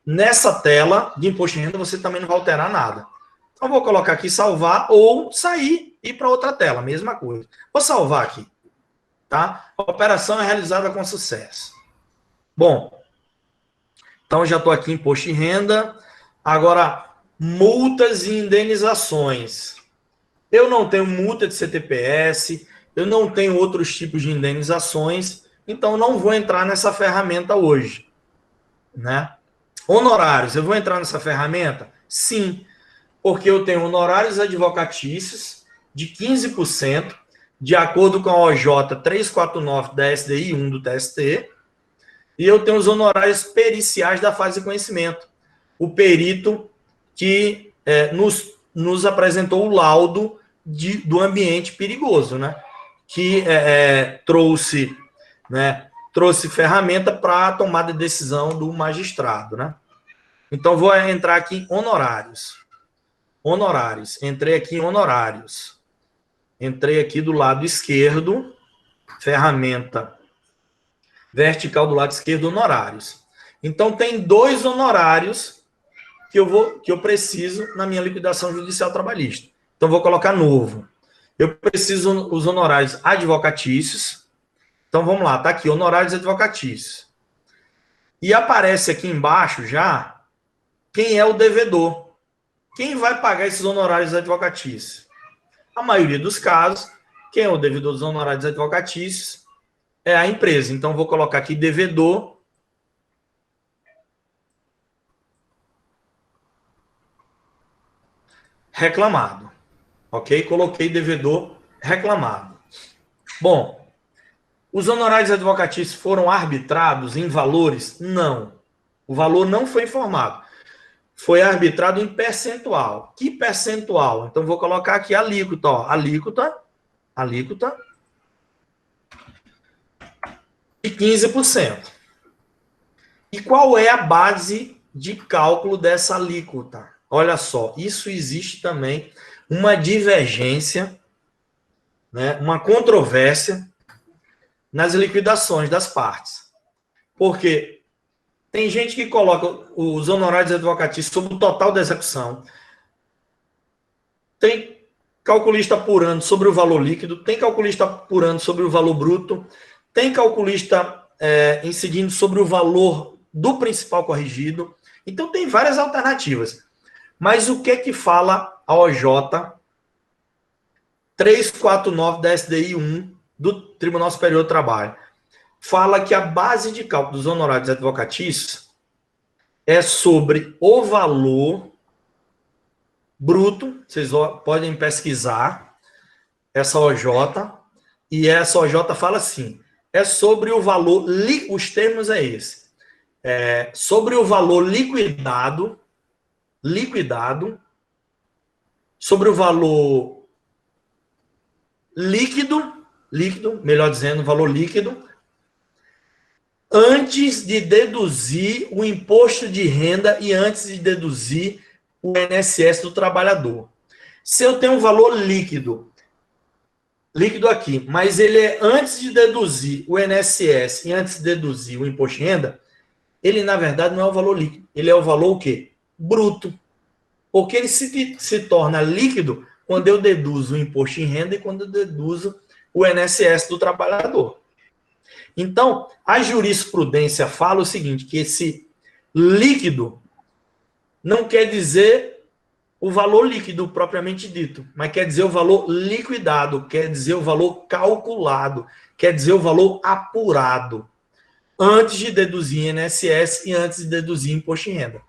nessa tela de imposto de renda, você também não vai alterar nada. Então, vou colocar aqui salvar ou sair e ir para outra tela, mesma coisa. Vou salvar aqui, tá? A operação é realizada com sucesso. Bom, então já estou aqui em imposto de renda. Agora, multas e indenizações. Eu não tenho multa de CTPS, eu não tenho outros tipos de indenizações, então não vou entrar nessa ferramenta hoje, né? Honorários, eu vou entrar nessa ferramenta? Sim, porque eu tenho honorários advocatícios de 15%, de acordo com a OJ 349 da SDI 1 do TST, e eu tenho os honorários periciais da fase de conhecimento. O perito que nos apresentou o laudo do ambiente perigoso, né? Que trouxe ferramenta para a tomada de decisão do magistrado, né? Então, vou entrar aqui em honorários. Honorários. Entrei aqui em honorários. Entrei aqui do lado esquerdo, ferramenta vertical do lado esquerdo, honorários. Então, tem 2 honorários que eu preciso na minha liquidação judicial trabalhista. Então, vou colocar novo. Eu preciso os honorários advocatícios. Então, vamos lá, tá aqui, honorários advocatícios. E aparece aqui embaixo já quem é o devedor. Quem vai pagar esses honorários advocatícios? A maioria dos casos, quem é o devedor dos honorários advocatícios é a empresa. Então, vou colocar aqui devedor reclamado. Ok? Coloquei devedor reclamado. Bom, os honorários advocatícios foram arbitrados em valores? Não. O valor não foi informado. Foi arbitrado em percentual. Que percentual? Então, vou colocar aqui a alíquota. Ó. Alíquota de 15%. E qual é a base de cálculo dessa alíquota? Olha só, isso existe também uma divergência, né, uma controvérsia nas liquidações das partes. Porque tem gente que coloca os honorários advocatícios sobre o total da execução. Tem calculista apurando sobre o valor líquido, tem calculista apurando sobre o valor bruto, tem calculista incidindo sobre o valor do principal corrigido. Então, tem várias alternativas. Mas o que é que fala a OJ 349 da SDI 1 do Tribunal Superior do Trabalho? Fala que a base de cálculo dos honorários advocatícios é sobre o valor bruto. Vocês podem pesquisar essa OJ, e essa OJ fala assim, é sobre o valor, os termos é esse, sobre o valor liquidado, sobre o valor líquido, melhor dizendo, valor líquido, antes de deduzir o imposto de renda e antes de deduzir o INSS do trabalhador. Se eu tenho um valor líquido aqui, mas ele é antes de deduzir o INSS e antes de deduzir o imposto de renda, ele, na verdade, não é o valor líquido. Ele é o valor o quê? Bruto. Porque ele se torna líquido quando eu deduzo o imposto de renda e quando eu deduzo o INSS do trabalhador. Então, a jurisprudência fala o seguinte, que esse líquido não quer dizer o valor líquido propriamente dito, mas quer dizer o valor liquidado, quer dizer o valor calculado, quer dizer o valor apurado, antes de deduzir INSS e antes de deduzir imposto de renda.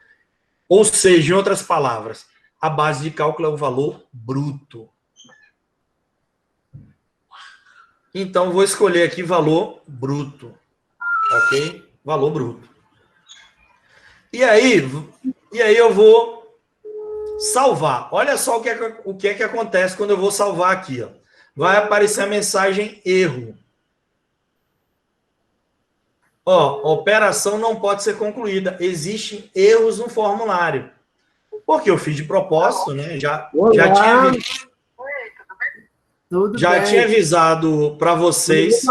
Ou seja, em outras palavras, a base de cálculo é o valor bruto. Então, vou escolher aqui valor bruto. Ok? Valor bruto. E aí eu vou salvar. Olha só o que é que acontece quando eu vou salvar aqui. Ó. Vai aparecer a mensagem erro. Ó, operação não pode ser concluída. Existem erros no formulário. Porque eu fiz de propósito, né? Já tinha avisado para vocês.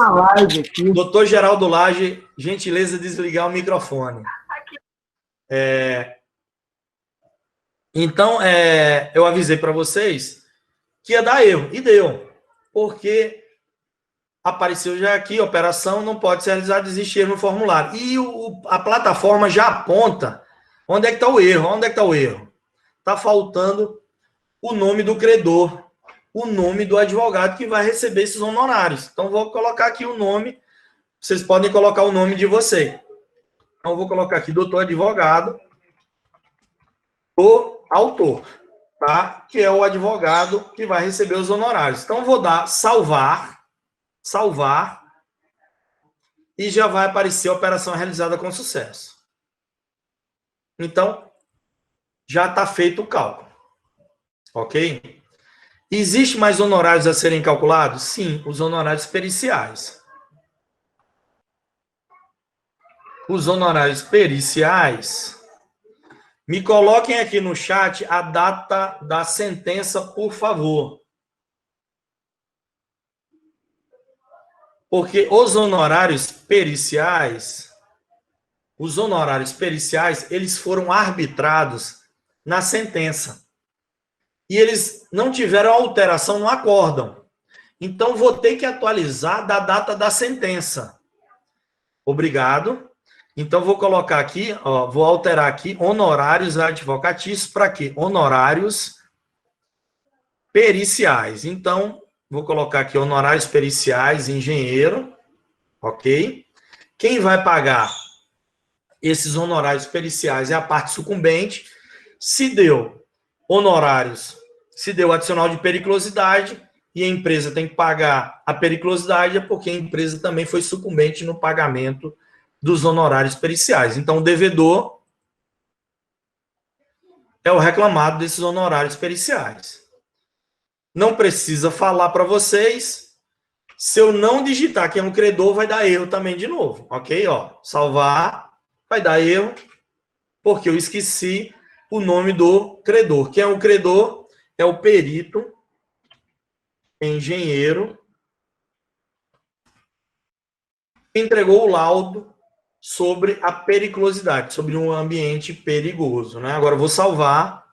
Doutor Geraldo Lage, gentileza desligar o microfone. Então, eu avisei para vocês que ia dar erro. E deu. Porque apareceu já aqui, operação não pode ser realizada, existe erro no formulário. E a plataforma já aponta onde é que está o erro. Onde é que está o erro? está faltando o nome do credor, o nome do advogado que vai receber esses honorários. Então, vou colocar aqui o nome, vocês podem colocar o nome de você. Então, eu vou colocar aqui, doutor advogado, o autor, tá? Que é o advogado que vai receber os honorários. Então, vou dar salvar, e já vai aparecer a operação realizada com sucesso. Então, já está feito o cálculo. Ok? Existe mais honorários a serem calculados? Sim, os honorários periciais. Os honorários periciais, me coloquem aqui no chat a data da sentença, por favor. Porque os honorários periciais, eles foram arbitrados na sentença. E eles não tiveram alteração no acórdão. Então, vou ter que atualizar da data da sentença. Obrigado. Então, vou colocar aqui, ó, vou alterar aqui, honorários advocatícios, para quê? Honorários periciais. Então, vou colocar aqui honorários periciais, engenheiro, ok? Quem vai pagar esses honorários periciais é a parte sucumbente. Se deu honorários, se deu adicional de periculosidade e a empresa tem que pagar a periculosidade, é porque a empresa também foi sucumbente no pagamento dos honorários periciais. Então, o devedor é o reclamado desses honorários periciais. Não precisa falar para vocês. Se eu não digitar quem é o credor, vai dar erro também de novo. Ok? Ó, salvar, vai dar erro, porque eu esqueci o nome do credor. Quem é o credor? É o perito, engenheiro, que entregou o laudo sobre a periculosidade, sobre um ambiente perigoso, né? Agora eu vou salvar.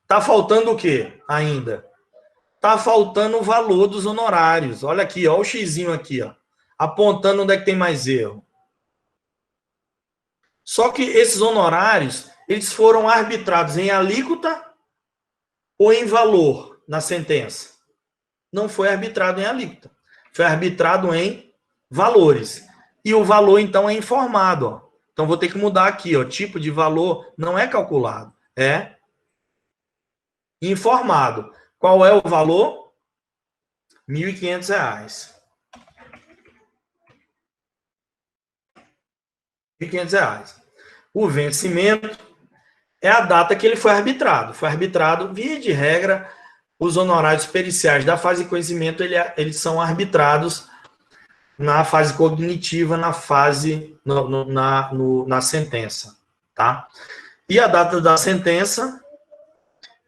Tá faltando o quê ainda? Tá faltando o valor dos honorários. Olha aqui, ó, o xizinho aqui, ó, apontando onde é que tem mais erro. Só que esses honorários, eles foram arbitrados em alíquota ou em valor na sentença? Não foi arbitrado em alíquota. Foi arbitrado em valores. E o valor, então, é informado. Ó. Então, vou ter que mudar aqui. Ó. Tipo de valor não é calculado. É informado. Qual é o valor? R$ 1.500. R$ 1.500. O vencimento é a data que ele foi arbitrado. Foi arbitrado, via de regra, os honorários periciais da fase de conhecimento, eles são arbitrados na fase cognitiva, na fase, na sentença, tá? E a data da sentença,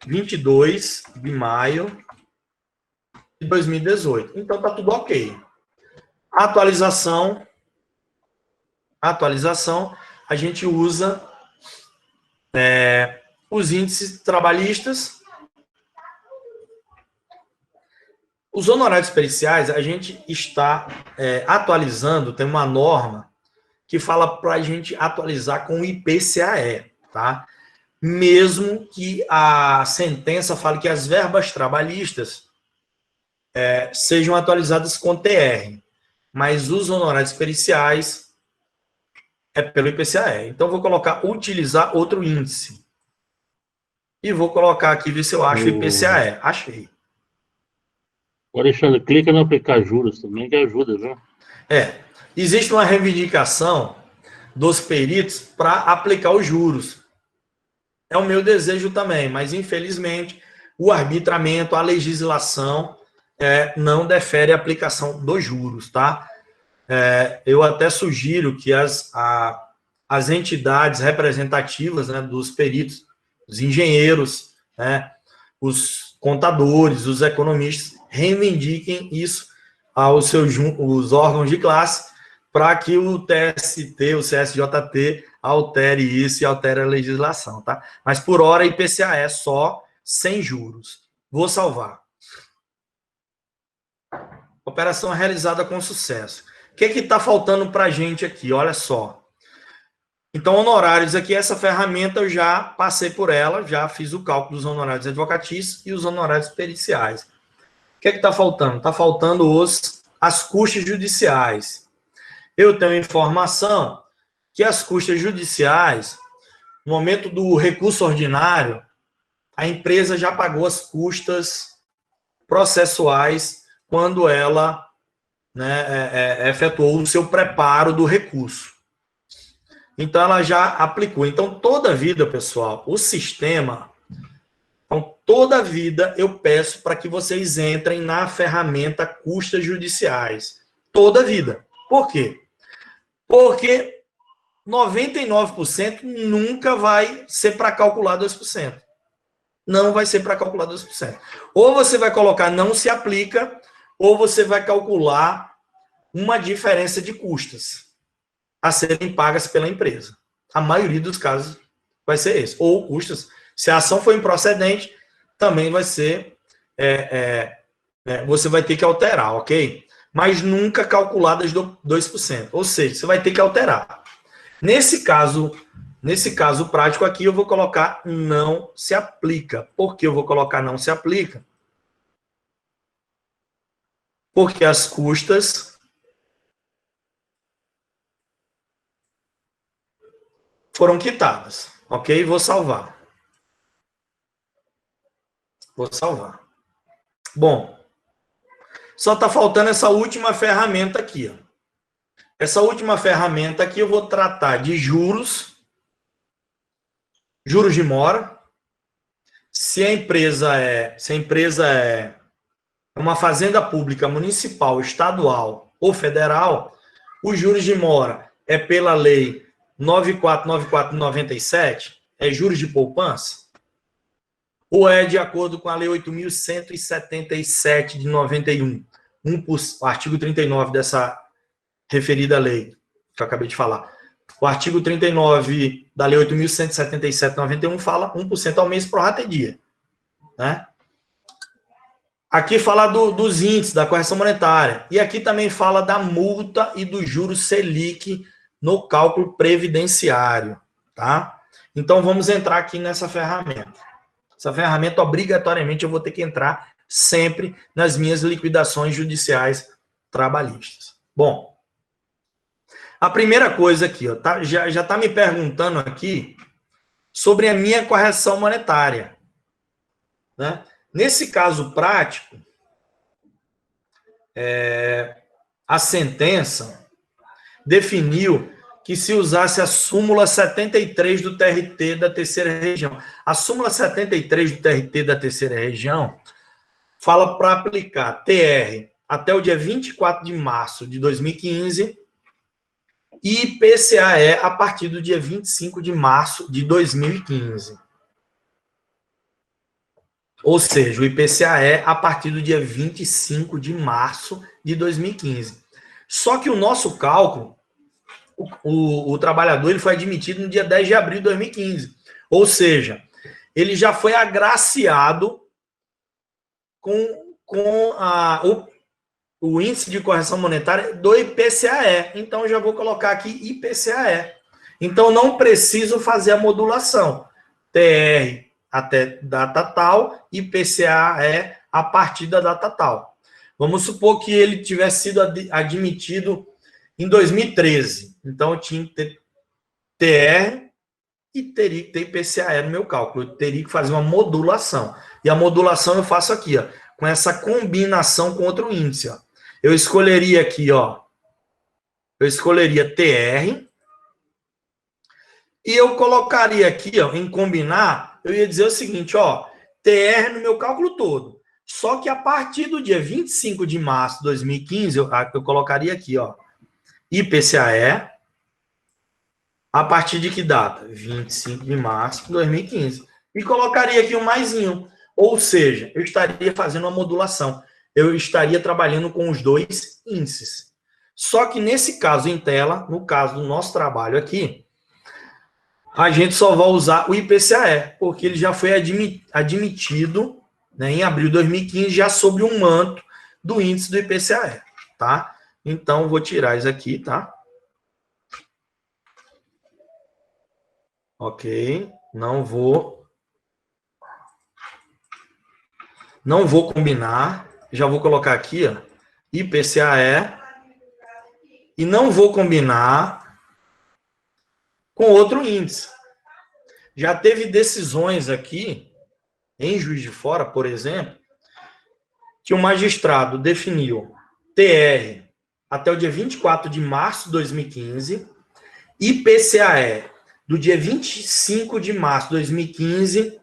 22 de maio de 2018. Então, tá tudo ok. Atualização, a gente usa os índices trabalhistas. Os honorários periciais, a gente está atualizando, tem uma norma que fala para a gente atualizar com o IPCAE, tá? Mesmo que a sentença fale que as verbas trabalhistas sejam atualizadas com TR, mas os honorários periciais é pelo IPCAE. Então, vou colocar utilizar outro índice. E vou colocar aqui, ver se eu acho o IPCAE. Achei. O Alexandre, clica no aplicar juros também, que ajuda, viu? Existe uma reivindicação dos peritos para aplicar os juros. É o meu desejo também, mas infelizmente o arbitramento, a legislação não defere a aplicação dos juros, tá? Eu até sugiro que as entidades representativas, né, dos peritos, os engenheiros, né, os contadores, os economistas, reivindiquem isso aos seus os órgãos de classe para que o TST, o CSJT, altere isso e altere a legislação, tá? Mas por hora, IPCAE só sem juros. Vou salvar. Operação realizada com sucesso. O que está faltando para a gente aqui? Olha só. Então, honorários aqui, essa ferramenta eu já passei por ela, já fiz o cálculo dos honorários advocatícios e os honorários periciais. O que é que está faltando? Está faltando as custas judiciais. Eu tenho informação que as custas judiciais, no momento do recurso ordinário, a empresa já pagou as custas processuais quando ela, né, efetuou o seu preparo do recurso. Então, ela já aplicou. Então, toda vida, pessoal, o sistema... Então, toda vida eu peço para que vocês entrem na ferramenta custas judiciais. Toda vida. Por quê? Porque 99% nunca vai ser para calcular 2%. Não vai ser para calcular 2%. Ou você vai colocar não se aplica, ou você vai calcular uma diferença de custas a serem pagas pela empresa. A maioria dos casos vai ser esse. Ou custas, se a ação for improcedente, também vai ser, você vai ter que alterar, ok? Mas nunca calculadas do 2%. Ou seja, você vai ter que alterar. Nesse caso prático aqui, eu vou colocar não se aplica. Por que eu vou colocar não se aplica? Porque as custas foram quitadas, ok? Vou salvar. Vou salvar. Bom, só está faltando essa última ferramenta aqui. Ó. Essa última ferramenta aqui eu vou tratar de juros de mora. Se a empresa é uma fazenda pública municipal, estadual ou federal, os juros de mora é pela lei 9494/97, é juros de poupança, ou é de acordo com a lei 8.177 de 91, o artigo 39 dessa referida lei, que eu acabei de falar. O artigo 39 da lei 8.177 de 91 fala 1% ao mês pro rata e dia. Né? Aqui fala dos índices, da correção monetária. E aqui também fala da multa e do juros Selic no cálculo previdenciário. Tá? Então, vamos entrar aqui nessa ferramenta. Essa ferramenta, obrigatoriamente, eu vou ter que entrar sempre nas minhas liquidações judiciais trabalhistas. Bom, a primeira coisa aqui, ó, tá, já está me perguntando aqui sobre a minha correção monetária. Né? Nesse caso prático, a sentença definiu que se usasse a súmula 73 do TRT da terceira região. A súmula 73 do TRT da terceira região fala para aplicar TR até o dia 24 de março de 2015 e IPCAE a partir do dia 25 de março de 2015. Ou seja, o IPCAE a partir do dia 25 de março de 2015. Só que o nosso cálculo, o trabalhador ele foi admitido no dia 10 de abril de 2015. Ou seja, ele já foi agraciado com o índice de correção monetária do IPCAE. Então, eu já vou colocar aqui IPCAE. Então, não preciso fazer a modulação. TR até data tal, IPCAE a partir da data tal. Vamos supor que ele tivesse sido admitido em 2013. Então, eu tinha que ter TR e teria que ter IPCAE no meu cálculo. Eu teria que fazer uma modulação. E a modulação eu faço aqui, ó, com essa combinação com outro índice. Ó. Eu escolheria aqui, ó, eu escolheria TR e eu colocaria aqui, ó, em combinar, eu ia dizer o seguinte, ó, TR no meu cálculo todo. Só que a partir do dia 25 de março de 2015, eu colocaria aqui, ó, IPCAE, a partir de que data? 25 de março de 2015. E colocaria aqui um maisinho. Ou seja, eu estaria fazendo uma modulação. Eu estaria trabalhando com os dois índices. Só que nesse caso em tela, no caso do nosso trabalho aqui, a gente só vai usar o IPCAE, porque ele já foi admitido, né, em abril de 2015, já sob um manto do índice do IPCAE, tá? Então, vou tirar isso aqui, tá? Ok. Não vou combinar. Já vou colocar aqui, ó, IPCAE. E não vou combinar com outro índice. Já teve decisões aqui, em Juiz de Fora, por exemplo, que o magistrado definiu TR até o dia 24 de março de 2015, IPCAE do dia 25 de março de 2015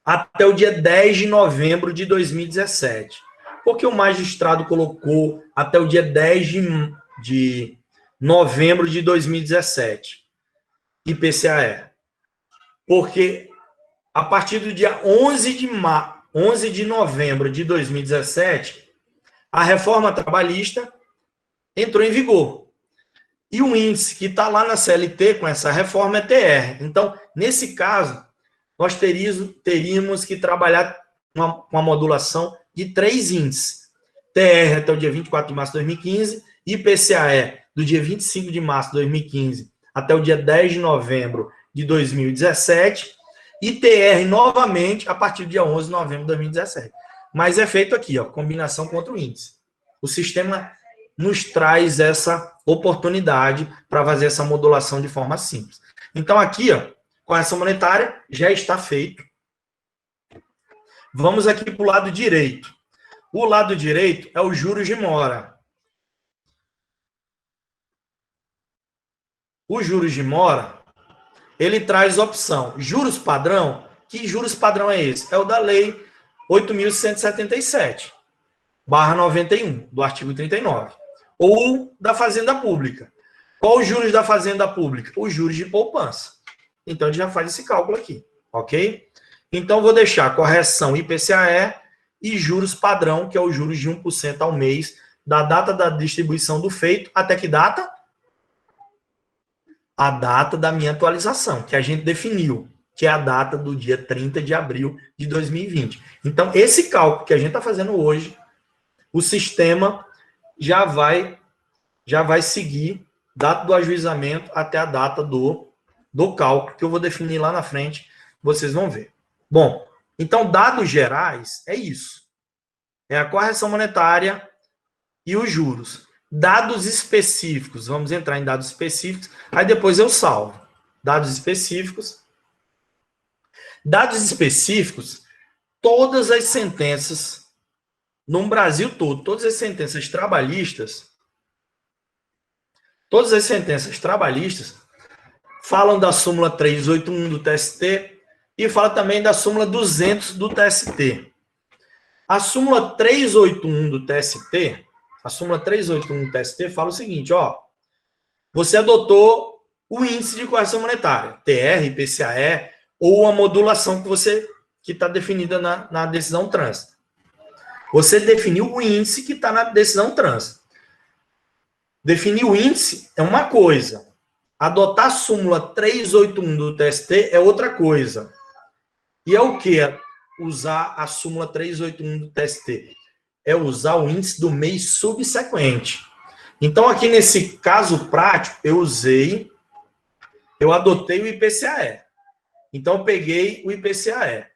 até o dia 10 de novembro de 2017. Porque o magistrado colocou até o dia 10 de novembro de 2017, IPCAE. Porque a partir do dia 11 de novembro de 2017, a reforma trabalhista entrou em vigor. E o índice que está lá na CLT com essa reforma é TR. Então, nesse caso, nós teríamos que trabalhar com uma modulação de 3 índices. TR até o dia 24 de março de 2015, IPCAE do dia 25 de março de 2015 até o dia 10 de novembro de 2017, e TR novamente a partir do dia 11 de novembro de 2017. Mas é feito aqui, ó, combinação com outro índice. O sistema nos traz essa oportunidade para fazer essa modulação de forma simples. Então, aqui, ó, correção monetária já está feito. Vamos aqui para o lado direito. O lado direito é os juros de mora. Os juros de mora, ele traz opção juros padrão. Que juros padrão é esse? É o da lei 8.177/91, do artigo 39. Ou da Fazenda Pública. Qual os juros da Fazenda Pública? Os juros de poupança. Então, a gente já faz esse cálculo aqui, ok? Então, vou deixar correção IPCAE e juros padrão, que é os juros de 1% ao mês, da data da distribuição do feito, até que data? A data da minha atualização, que a gente definiu, que é a data do dia 30 de abril de 2020. Então, esse cálculo que a gente está fazendo hoje, o sistema já vai seguir data do ajuizamento até a data do cálculo, que eu vou definir lá na frente, vocês vão ver. Bom, então, dados gerais é isso. É a correção monetária e os juros. Dados específicos, vamos entrar em dados específicos, aí depois eu salvo. Dados específicos. Dados específicos, todas as sentenças, no Brasil todo, todas as sentenças trabalhistas falam da súmula 381 do TST e fala também da súmula 200 do TST. A súmula 381 do TST, fala o seguinte, ó, você adotou o índice de correção monetária, TR, IPCAE, ou a modulação que está definida na decisão trânsito. Você definiu o índice que está na decisão trânsito. Definir o índice é uma coisa. Adotar a súmula 381 do TST é outra coisa. E é o que? Usar a súmula 381 do TST. É usar o índice do mês subsequente. Então, aqui nesse caso prático, eu adotei o IPCAE. Então, eu peguei o IPCAE.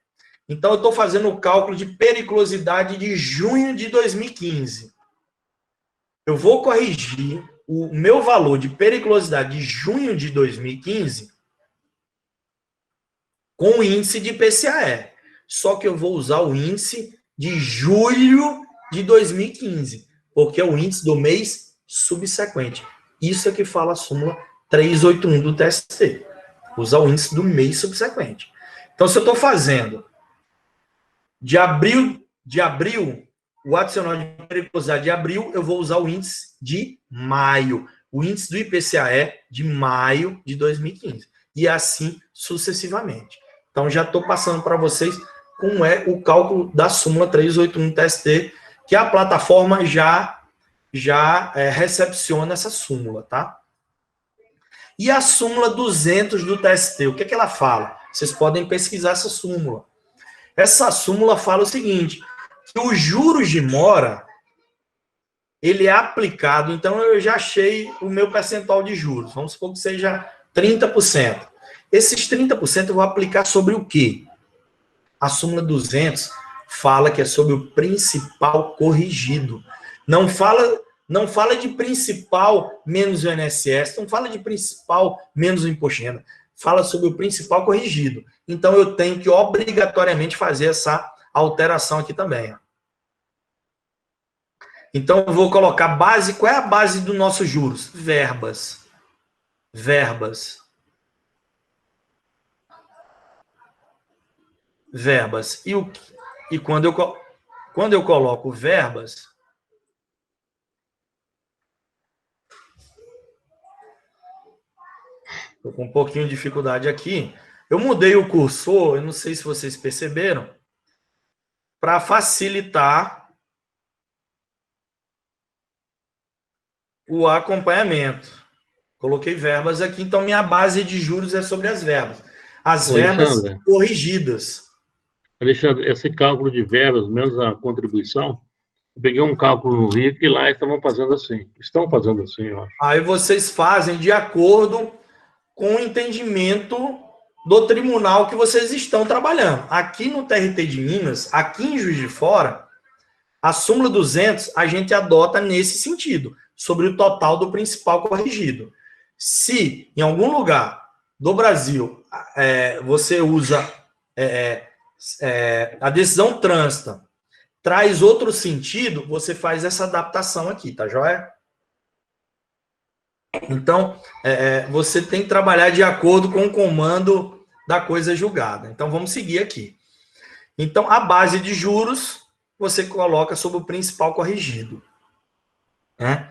Então, eu estou fazendo o cálculo de periculosidade de junho de 2015. Eu vou corrigir o meu valor de periculosidade de junho de 2015 com o índice de IPCAE. Só que eu vou usar o índice de julho de 2015, porque é o índice do mês subsequente. Isso é que fala a súmula 381 do TST. Usar o índice do mês subsequente. Então, se eu estou fazendo de abril, o adicional de periculosidade de abril, eu vou usar o índice de maio. O índice do IPCAE de maio de 2015. E assim sucessivamente. Então, já estou passando para vocês como é o cálculo da súmula 381 TST, que a plataforma já recepciona essa súmula, tá? E a súmula 200 do TST, o que é que ela fala? Vocês podem pesquisar essa súmula. Essa súmula fala o seguinte, que os juros de mora, ele é aplicado, então eu já achei o meu percentual de juros, vamos supor que seja 30%. Esses 30% eu vou aplicar sobre o quê? A súmula 200 fala que é sobre o principal corrigido. Não fala de principal menos o INSS, não fala de principal menos o imposto de renda. Fala sobre o principal corrigido. Então, eu tenho que obrigatoriamente fazer essa alteração aqui também. Então, eu vou colocar base. Qual é a base dos nossos juros? Verbas. Verbas. Verbas. E quando eu coloco verbas, estou com um pouquinho de dificuldade aqui. Eu mudei o cursor, eu não sei se vocês perceberam, para facilitar o acompanhamento. Coloquei verbas aqui, então minha base de juros é sobre as verbas. As verbas corrigidas. Alexandre, esse cálculo de verbas, menos a contribuição, eu peguei um cálculo no RIC e lá estavam fazendo assim. Estão fazendo assim, eu acho. Aí vocês fazem de acordo com o entendimento do tribunal que vocês estão trabalhando. Aqui no TRT de Minas, aqui em Juiz de Fora, a súmula 200 a gente adota nesse sentido, sobre o total do principal corrigido. Se em algum lugar do Brasil você usa a decisão trânsita, traz outro sentido, você faz essa adaptação aqui, tá joia? Então, você tem que trabalhar de acordo com o comando da coisa julgada. Então, vamos seguir aqui. Então, a base de juros, você coloca sobre o principal corrigido. Né?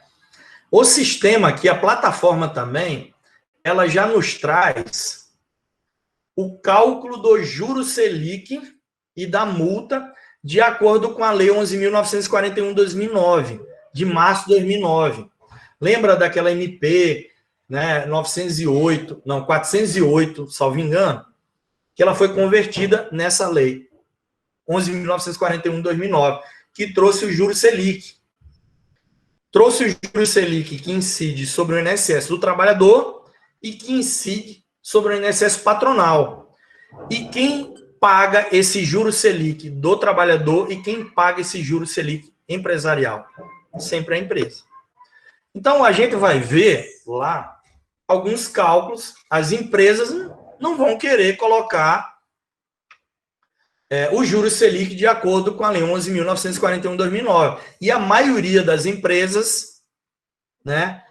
O sistema aqui, a plataforma também, ela já nos traz o cálculo do juro Selic e da multa de acordo com a Lei 11.941/2009, de março de 2009. Lembra daquela MP, né, 408, salvo engano, que ela foi convertida nessa lei, 11.941/2009, que trouxe o juro Selic. Trouxe o juro Selic que incide sobre o INSS do trabalhador e que incide sobre o INSS patronal. E quem paga esse juro Selic do trabalhador e quem paga esse juro Selic empresarial? Sempre a empresa. Então, a gente vai ver lá alguns cálculos. As empresas não vão querer colocar o juro Selic de acordo com a Lei 11.941/2009. E a maioria das empresas, né,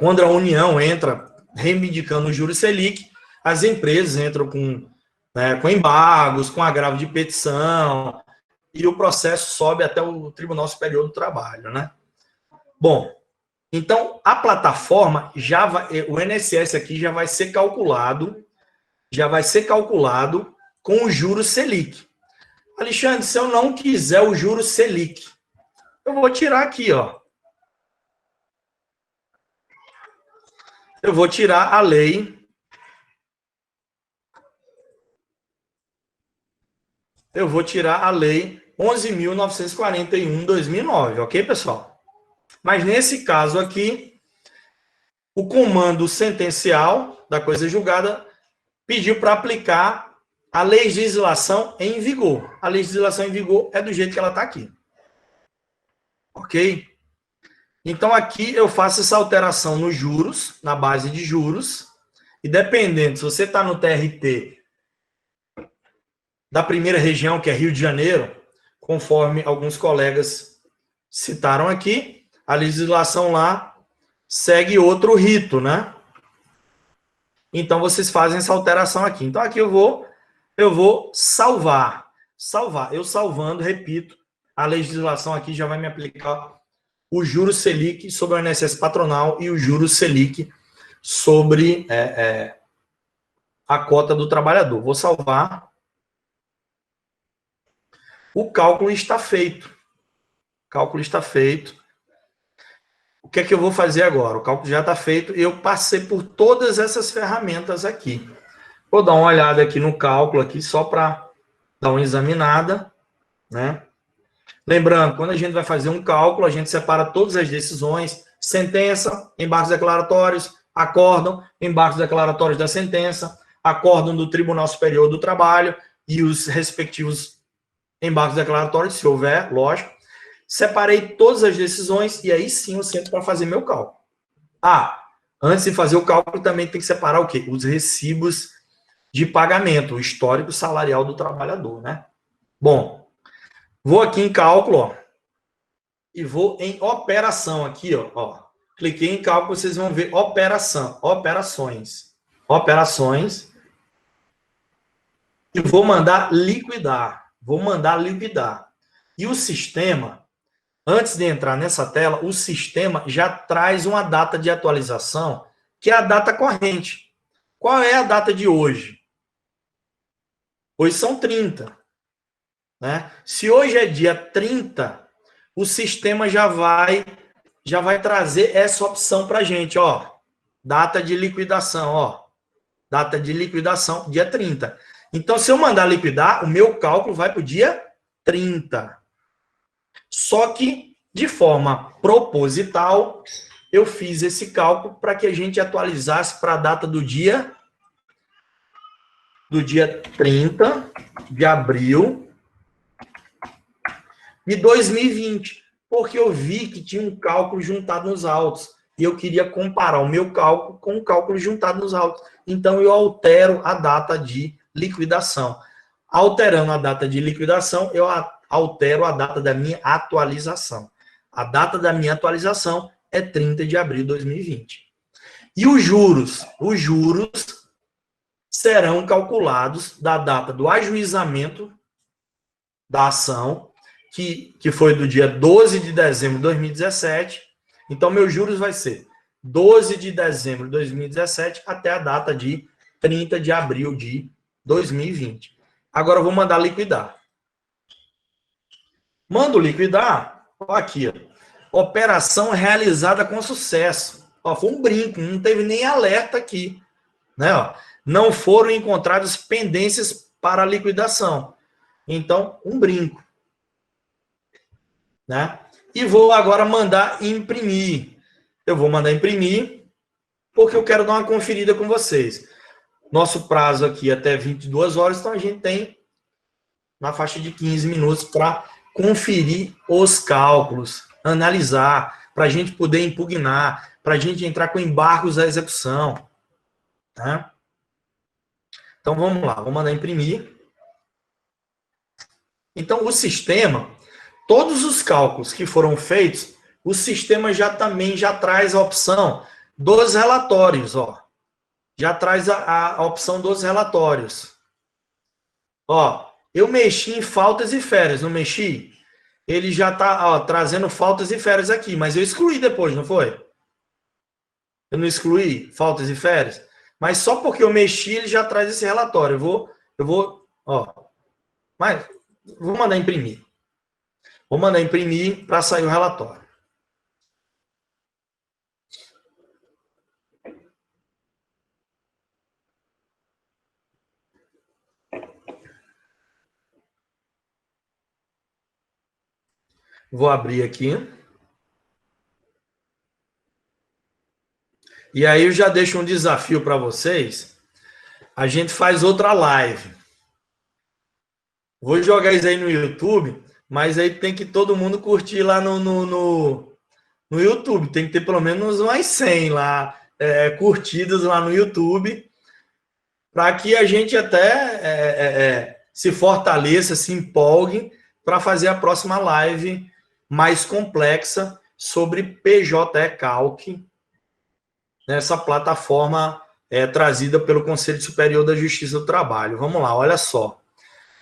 quando a União entra reivindicando o juro Selic, as empresas entram com embargos, com agravo de petição, e o processo sobe até o Tribunal Superior do Trabalho, né? Bom, então, a plataforma, o INSS aqui já vai ser calculado com o juro Selic. Alexandre, se eu não quiser o juro Selic, eu vou tirar aqui, ó. Eu vou tirar a lei 11.941/2009, ok, pessoal? Mas nesse caso aqui, o comando sentencial da coisa julgada pediu para aplicar a legislação em vigor. A legislação em vigor é do jeito que ela está aqui. Ok? Então, aqui eu faço essa alteração nos juros, na base de juros, e dependendo, se você está no TRT da primeira região, que é Rio de Janeiro, conforme alguns colegas citaram aqui, a legislação lá segue outro rito, né? Então, vocês fazem essa alteração aqui. Então, aqui eu vou salvar. Eu salvando, repito, a legislação aqui já vai me aplicar o juro Selic sobre o INSS patronal e o juro Selic sobre a cota do trabalhador. Vou salvar. O cálculo está feito. O que é que eu vou fazer agora? O cálculo já está feito. Eu passei por todas essas ferramentas aqui. Vou dar uma olhada aqui no cálculo, aqui, só para dar uma examinada, né? Lembrando, quando a gente vai fazer um cálculo, a gente separa todas as decisões, sentença, embargos declaratórios, acórdão, embargos declaratórios da sentença, acórdão do Tribunal Superior do Trabalho e os respectivos embargos declaratórios, se houver, lógico. Separei todas as decisões e aí sim eu sento para fazer meu cálculo. Antes de fazer o cálculo também tem que separar o quê? Os recibos de pagamento, o histórico salarial do trabalhador, né? Bom, vou aqui em cálculo, ó, e vou em operação aqui, ó. Cliquei em cálculo, vocês vão ver operações, e vou mandar liquidar. E o sistema, antes de entrar nessa tela, o sistema já traz uma data de atualização, que é a data corrente. Qual é a data de hoje? Hoje são 30. Né? Se hoje é dia 30, o sistema já vai trazer essa opção para a gente, ó. Data de liquidação, ó. Data de liquidação, dia 30. Então, se eu mandar liquidar, o meu cálculo vai para o dia 30. Só que, de forma proposital, eu fiz esse cálculo para que a gente atualizasse para a data do dia 30 de abril de 2020, porque eu vi que tinha um cálculo juntado nos autos, e eu queria comparar o meu cálculo com o cálculo juntado nos autos. Então, eu altero a data de liquidação. Alterando a data de liquidação, eu altero a data da minha atualização. A data da minha atualização é 30 de abril de 2020. E os juros? Os juros serão calculados da data do ajuizamento da ação, que foi do dia 12 de dezembro de 2017. Então, meus juros vai ser 12 de dezembro de 2017 até a data de 30 de abril de 2020. Agora, eu vou mandar liquidar. Mando liquidar, ó, aqui, ó, operação realizada com sucesso. Ó, foi um brinco, não teve nem alerta aqui. Né, ó. Não foram encontradas pendências para liquidação. Então, um brinco. Né? E vou agora mandar imprimir. Eu vou mandar imprimir, porque eu quero dar uma conferida com vocês. Nosso prazo aqui é até 22 horas, então a gente tem na faixa de 15 minutos para conferir os cálculos, analisar, para a gente poder impugnar, para a gente entrar com embargos à execução. Tá? Então, vamos lá, vou mandar imprimir. Então, o sistema, todos os cálculos que foram feitos, o sistema também já traz a opção dos relatórios, ó. Já traz a opção dos relatórios. Ó, eu mexi em faltas e férias, não mexi? Ele já está trazendo faltas e férias aqui, mas eu excluí depois, não foi? Eu não excluí faltas e férias? Mas só porque eu mexi, ele já traz esse relatório. Eu vou mandar imprimir. Vou mandar imprimir para sair o relatório. Vou abrir aqui. E aí eu já deixo um desafio para vocês. A gente faz outra live. Vou jogar isso aí no YouTube, mas aí tem que todo mundo curtir lá no YouTube. Tem que ter pelo menos umas 100 lá, curtidas lá no YouTube, para que a gente até se fortaleça, se empolgue para fazer a próxima live mais complexa sobre PJE Calc, nessa plataforma trazida pelo Conselho Superior da Justiça do Trabalho. Vamos lá, olha só.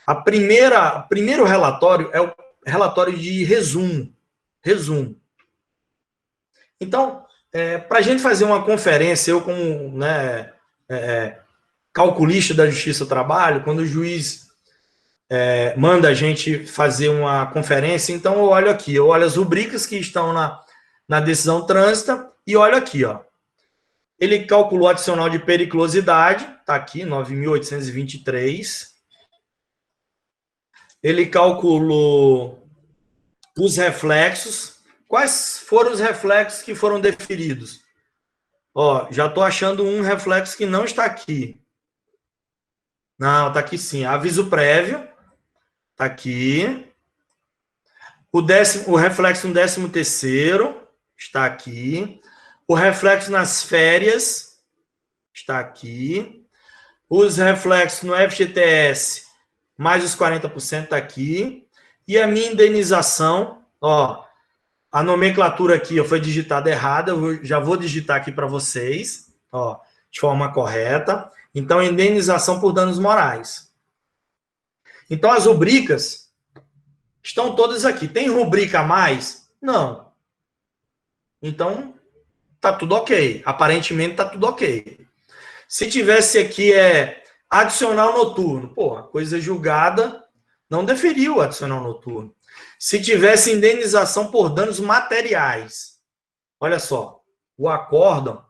O primeiro relatório é o relatório de resumo. Então, para a gente fazer uma conferência, eu como calculista da Justiça do Trabalho, quando o juiz manda a gente fazer uma conferência, então eu olho aqui, eu olho as rubricas que estão na decisão trânsita e olho aqui, ó. Ele calculou adicional de periculosidade, está aqui, 9.823. Ele calculou os reflexos. Quais foram os reflexos que foram deferidos? Ó, já estou achando um reflexo que não está aqui. Não, está aqui sim. Aviso prévio. Está aqui. O reflexo no 13º está aqui. O reflexo nas férias está aqui. Os reflexos no FGTS mais os 40% está aqui. E a minha indenização, ó, a nomenclatura aqui ó, foi digitada errada, já vou digitar aqui para vocês, ó, de forma correta. Então, indenização por danos morais. Então, as rubricas estão todas aqui. Tem rubrica a mais? Não. Então, tá tudo ok. Aparentemente, tá tudo ok. Se tivesse aqui adicional noturno, porra, coisa julgada, não deferiu o adicional noturno. Se tivesse indenização por danos materiais, olha só, o acórdão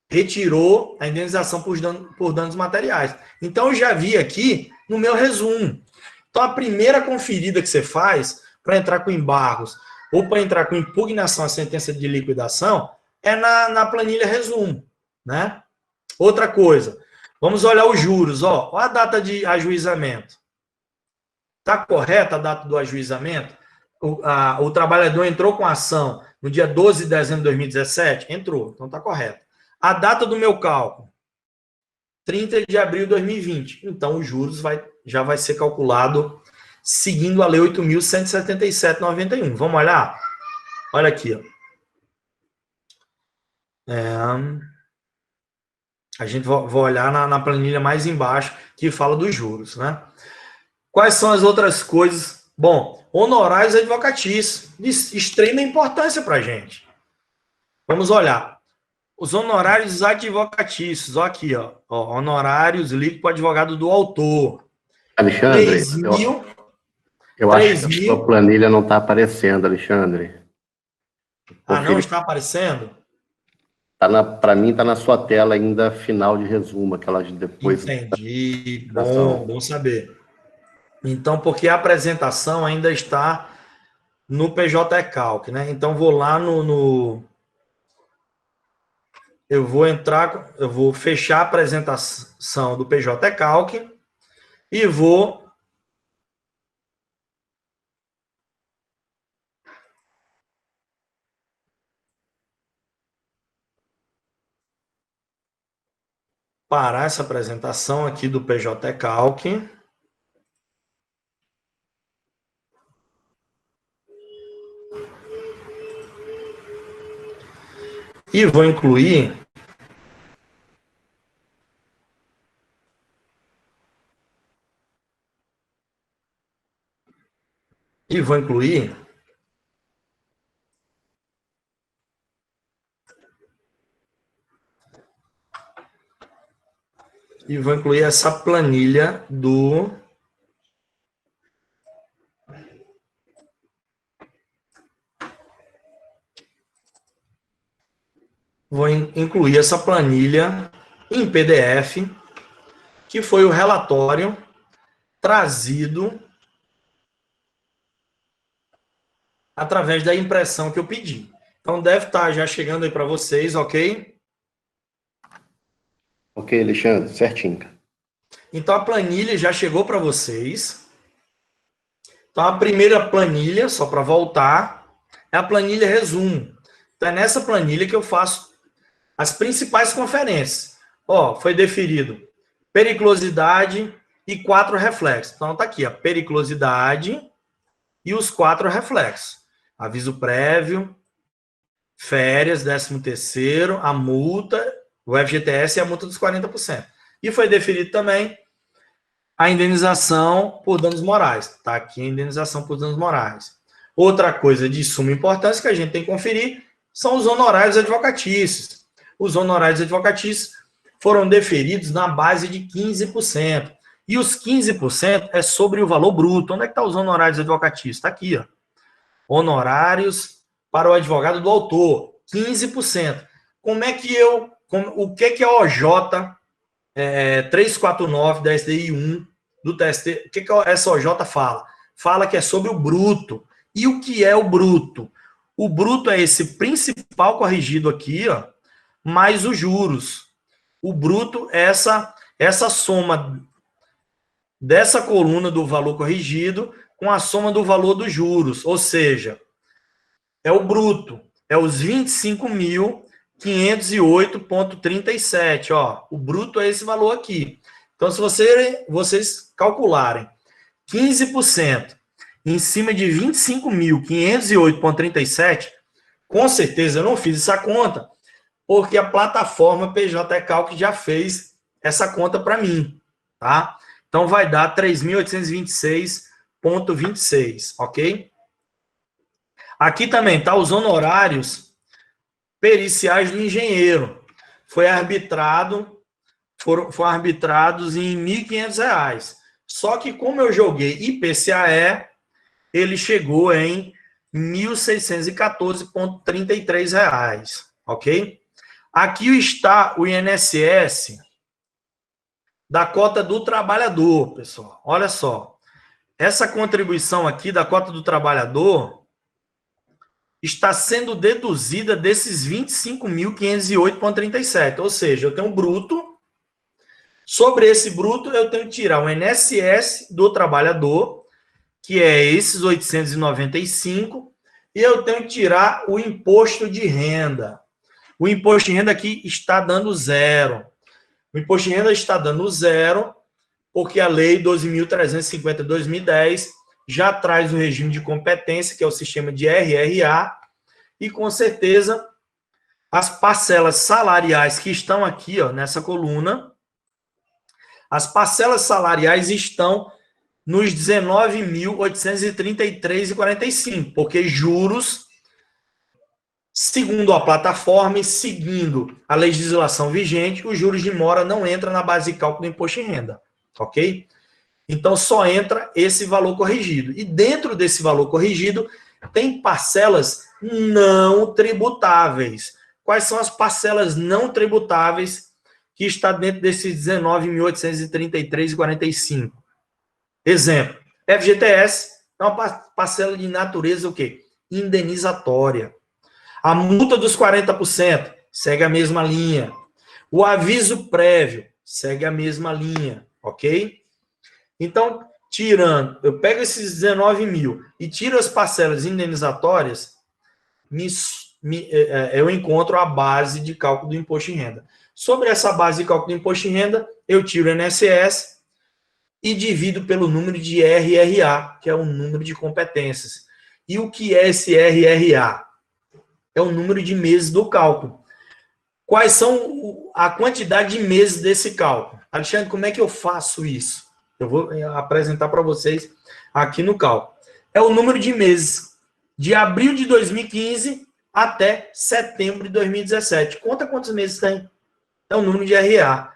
retirou a indenização por danos materiais. Então, eu já vi aqui no meu resumo. Então, a primeira conferida que você faz para entrar com embargos ou para entrar com impugnação à sentença de liquidação é na planilha resumo, né? Outra coisa, vamos olhar os juros, ó, a data de ajuizamento. Está correta a data do ajuizamento? O trabalhador entrou com a ação no dia 12 de dezembro de 2017? Entrou, então está correto. A data do meu cálculo, 30 de abril de 2020. Então, os juros já vai ser calculado seguindo a Lei 8.177/91. Vamos olhar? Olha aqui. Ó. A gente vai olhar na planilha mais embaixo, que fala dos juros, né? Quais são as outras coisas? Bom, honorários advocatícios, de extrema importância para a gente. Vamos olhar. Os honorários advocatícios, ó aqui, ó, honorários líquidos para advogado do autor. Alexandre, eu acho que a sua planilha não está aparecendo, Alexandre. Não está aparecendo? Para mim, está na sua tela ainda final de resumo, aquela de depois. Entendi. Bom saber. Então, porque a apresentação ainda está no PJ Calc, né? Então, vou lá eu vou fechar a apresentação do PJ Calc e vou parar essa apresentação aqui do PJ Calc. E vou incluir essa planilha do em PDF, que foi o relatório trazido através da impressão que eu pedi. Então, deve estar já chegando aí para vocês, ok? Ok, Alexandre, certinho. Então, a planilha já chegou para vocês. Então, a primeira planilha, só para voltar, é a planilha resumo. Então, é nessa planilha que eu faço as principais conferências. Ó, foi deferido periculosidade e 4 reflexos. Então, está aqui, a periculosidade e os 4 reflexos. Aviso prévio, férias, 13º, a multa, o FGTS e a multa dos 40%. E foi deferido também a indenização por danos morais. Está aqui a indenização por danos morais. Outra coisa de suma importância que a gente tem que conferir são os honorários advocatícios. Os honorários advocatícios foram deferidos na base de 15%. E os 15% é sobre o valor bruto. Onde é que estão os honorários advocatícios? Está aqui, ó. Honorários para o advogado do autor, 15%. O que é OJ 349 da SDI 1 do TST? O que essa OJ fala? Fala que é sobre o bruto. E o que é o bruto? O bruto é esse principal corrigido aqui, ó, mais os juros. O bruto é essa soma dessa coluna do valor corrigido com a soma do valor dos juros, ou seja, é o bruto, é os 25.508,37, ó, o bruto é esse valor aqui. Então, se vocês calcularem 15% em cima de 25.508,37, com certeza eu não fiz essa conta, porque a plataforma PJ Calc já fez essa conta para mim, tá? Então, vai dar 3.826,26, ok? Aqui também tá os honorários periciais do engenheiro. Foram arbitrados em R$ 1.500. Só que como eu joguei IPCAE, ele chegou em R$ 1.614,33, ok? Aqui está o INSS da cota do trabalhador, pessoal. Olha só. Essa contribuição aqui da cota do trabalhador está sendo deduzida desses 25.508,37. Ou seja, eu tenho um bruto. Sobre esse bruto, eu tenho que tirar o INSS do trabalhador, que é esses 895, e eu tenho que tirar o imposto de renda. O imposto de renda aqui está dando zero. O imposto de renda está dando zero, porque a Lei 12.350 de 2010 já traz o regime de competência, que é o sistema de RRA, e com certeza as parcelas salariais que estão aqui, ó, nessa coluna, as parcelas salariais estão nos 19.833,45, porque juros, segundo a plataforma e seguindo a legislação vigente, os juros de mora não entram na base de cálculo do imposto de renda, ok? Então, só entra esse valor corrigido. E dentro desse valor corrigido, tem parcelas não tributáveis. Quais são as parcelas não tributáveis que está dentro desses 19.833,45? Exemplo, FGTS é uma parcela de natureza o quê? Indenizatória. A multa dos 40% segue a mesma linha. O aviso prévio segue a mesma linha, ok? Então, tirando, eu pego esses 19 mil e tiro as parcelas indenizatórias, eu encontro a base de cálculo do imposto de renda. Sobre essa base de cálculo do imposto de renda, eu tiro o INSS e divido pelo número de RRA, que é o número de competências. E o que é esse RRA? É o número de meses do cálculo. Quais são a quantidade de meses desse cálculo? Alexandre, como é que eu faço isso? Eu vou apresentar para vocês aqui no cálculo. É o número de meses de abril de 2015 até setembro de 2017. Conta quantos meses tem. É o número de RRA.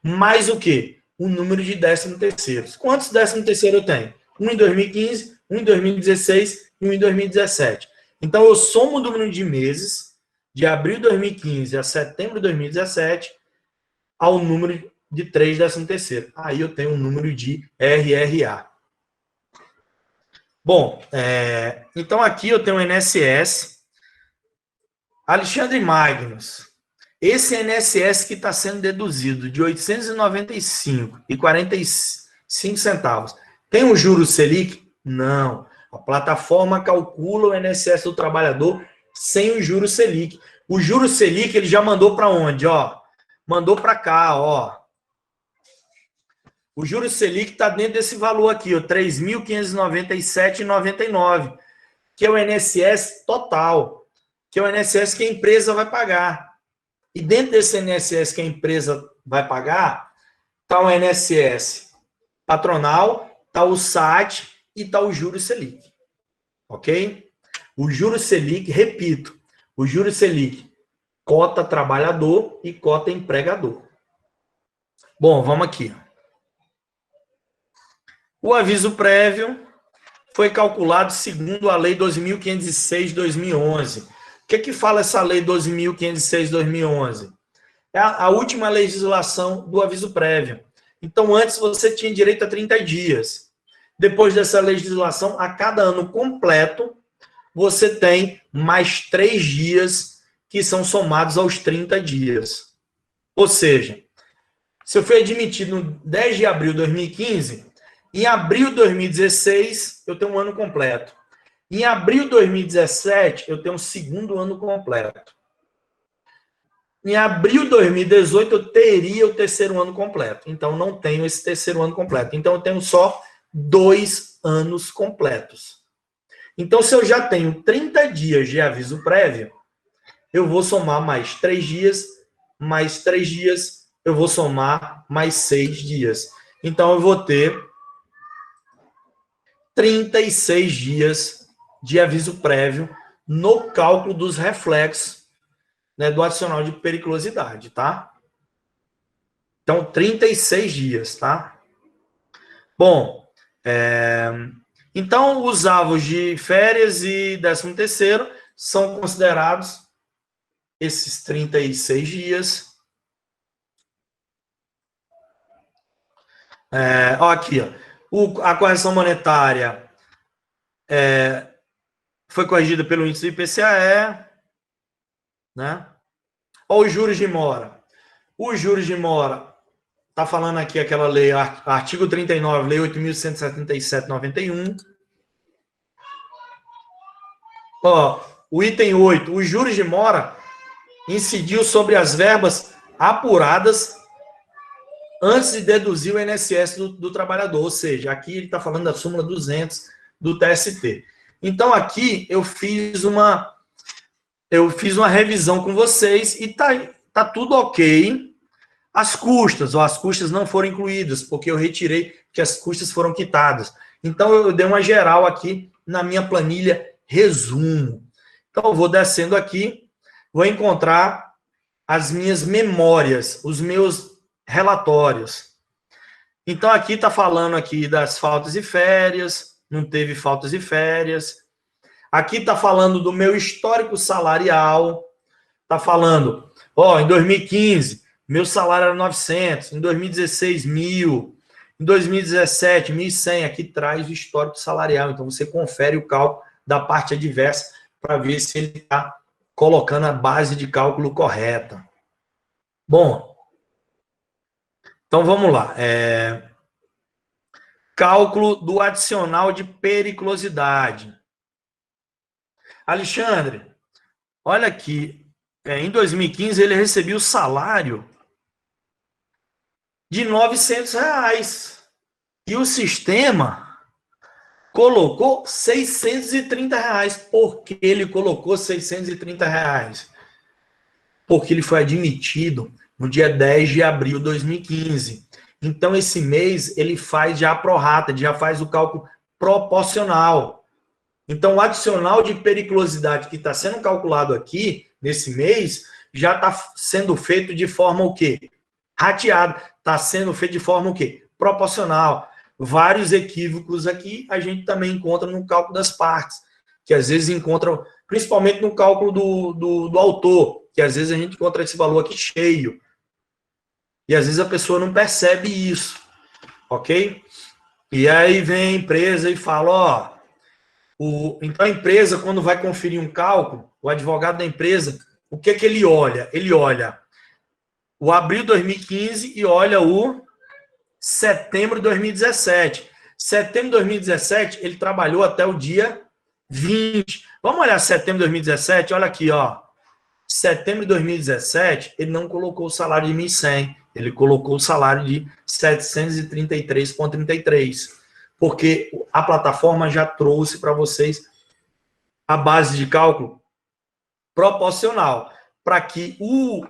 Mais o quê? O número de 13º. Quantos 13º eu tenho? Um em 2015, um em 2016 e um em 2017. Então, eu somo o número de meses de abril de 2015 a setembro de 2017 ao número de 3 13º. Aí eu tenho um número de RRA. Bom, então aqui eu tenho o INSS. Alexandre Magnus. Esse INSS que está sendo deduzido de R$ 895,45 tem um juro Selic? Não. A plataforma calcula o INSS do trabalhador sem o juro Selic. O juro Selic ele já mandou para onde? Ó, mandou para cá, ó. O juro Selic está dentro desse valor aqui, ó, R$ 3.597,99, que é o INSS total, que é o INSS que a empresa vai pagar. E dentro desse INSS que a empresa vai pagar, está o INSS patronal, está o SAT e está o juro Selic. Ok? O juro Selic, repito, o juro Selic, cota trabalhador e cota empregador. Bom, vamos aqui. O aviso prévio foi calculado segundo a Lei 12.506 de 2011. O que fala essa Lei 12.506 de 2011? É a última legislação do aviso prévio. Então, antes você tinha direito a 30 dias. Depois dessa legislação, a cada ano completo, você tem mais 3 dias que são somados aos 30 dias. Ou seja, se eu fui admitido no 10 de abril de 2015, em abril de 2016, eu tenho um ano completo. Em abril de 2017, eu tenho um segundo ano completo. Em abril de 2018, eu teria o terceiro ano completo. Então, não tenho esse terceiro ano completo. Então, eu tenho só 2 anos completos. Então, se eu já tenho 30 dias de aviso prévio, eu vou somar mais 3 dias, mais 3 dias, eu vou somar mais 6 dias. Então, eu vou ter 36 dias de aviso prévio no cálculo dos reflexos, né, do adicional de periculosidade, tá? Então, 36 dias, tá? Bom, então, os avos de férias e 13º são considerados esses 36 dias. Ó, aqui, ó, a correção monetária foi corrigida pelo índice do IPCAE, né? Ó, os juros de mora. Os juros de mora, tá falando aqui aquela lei, artigo 39, lei 8.177/91. Ó, o item 8, os juros de mora incidiu sobre as verbas apuradas antes de deduzir o INSS do trabalhador, ou seja, aqui ele está falando da súmula 200 do TST. Então, aqui eu fiz uma revisão com vocês e tá tudo ok. As custas não foram incluídas, porque eu retirei que as custas foram quitadas. Então, eu dei uma geral aqui na minha planilha resumo. Então, eu vou descendo aqui, vou encontrar as minhas memórias, os meus relatórios. Então, aqui está falando aqui das faltas e férias, não teve faltas e férias. Aqui está falando do meu histórico salarial. Está falando, ó, em 2015, meu salário era 900, em 2016, 1.000, em 2017, 1.100. Aqui traz o histórico salarial. Então, você confere o cálculo da parte adversa para ver se ele está colocando a base de cálculo correta. Bom, então vamos lá. Cálculo do adicional de periculosidade. Alexandre, olha aqui. Em 2015, ele recebia o salário de R$900. E o sistema colocou R$630. Por que ele colocou R$630? Porque ele foi admitido no dia 10 de abril de 2015. Então, esse mês, ele faz já a prorata, já faz o cálculo proporcional. Então, o adicional de periculosidade que está sendo calculado aqui, nesse mês, já está sendo feito de forma o quê? Rateada. Está sendo feito de forma o quê? Proporcional. Vários equívocos aqui a gente também encontra no cálculo das partes, que às vezes encontra, principalmente no cálculo do autor, que às vezes a gente encontra esse valor aqui cheio. E às vezes a pessoa não percebe isso, ok? E aí vem a empresa e fala, ó, então a empresa, quando vai conferir um cálculo, o advogado da empresa, o que ele olha? Ele olha o abril de 2015 e olha o setembro de 2017. Setembro de 2017, ele trabalhou até o dia 20. Vamos olhar setembro de 2017? Olha aqui, ó. Setembro de 2017, ele não colocou o salário de 1.100, ele colocou o salário de 733,33, porque a plataforma já trouxe para vocês a base de cálculo proporcional, para que o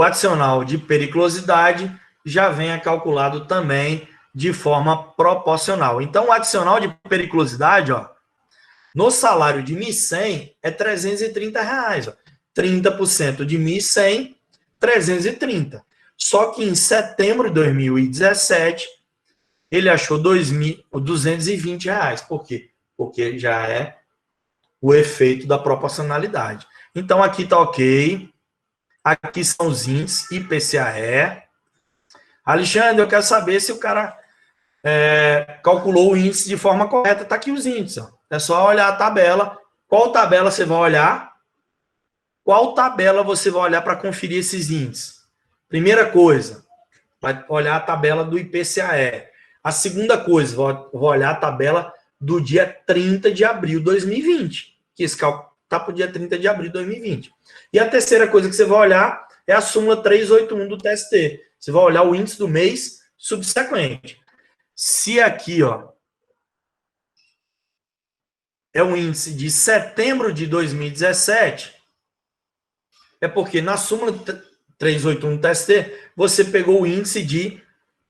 adicional de periculosidade já venha calculado também de forma proporcional. Então, o adicional de periculosidade, ó, no salário de 1.100 é R$330. Ó. 30% de 1.100, 330. Só que em setembro de 2017, ele achou R$2.220. Por quê? Porque já é o efeito da proporcionalidade. Então, aqui está ok. Aqui são os índices IPCAE. Alexandre, eu quero saber se o cara calculou o índice de forma correta. Está aqui os índices. Ó. É só olhar a tabela Qual tabela você vai olhar? Qual tabela você vai olhar para conferir esses índices? Primeira coisa, vai olhar a tabela do IPCAE. A segunda coisa, vou olhar a tabela do dia 30 de abril de 2020, que esse cálculo está para o dia 30 de abril de 2020. E a terceira coisa que você vai olhar é a súmula 381 do TST. Você vai olhar o índice do mês subsequente. Se aqui, ó, é um índice de setembro de 2017, é porque na súmula 381 do TST, você pegou o índice de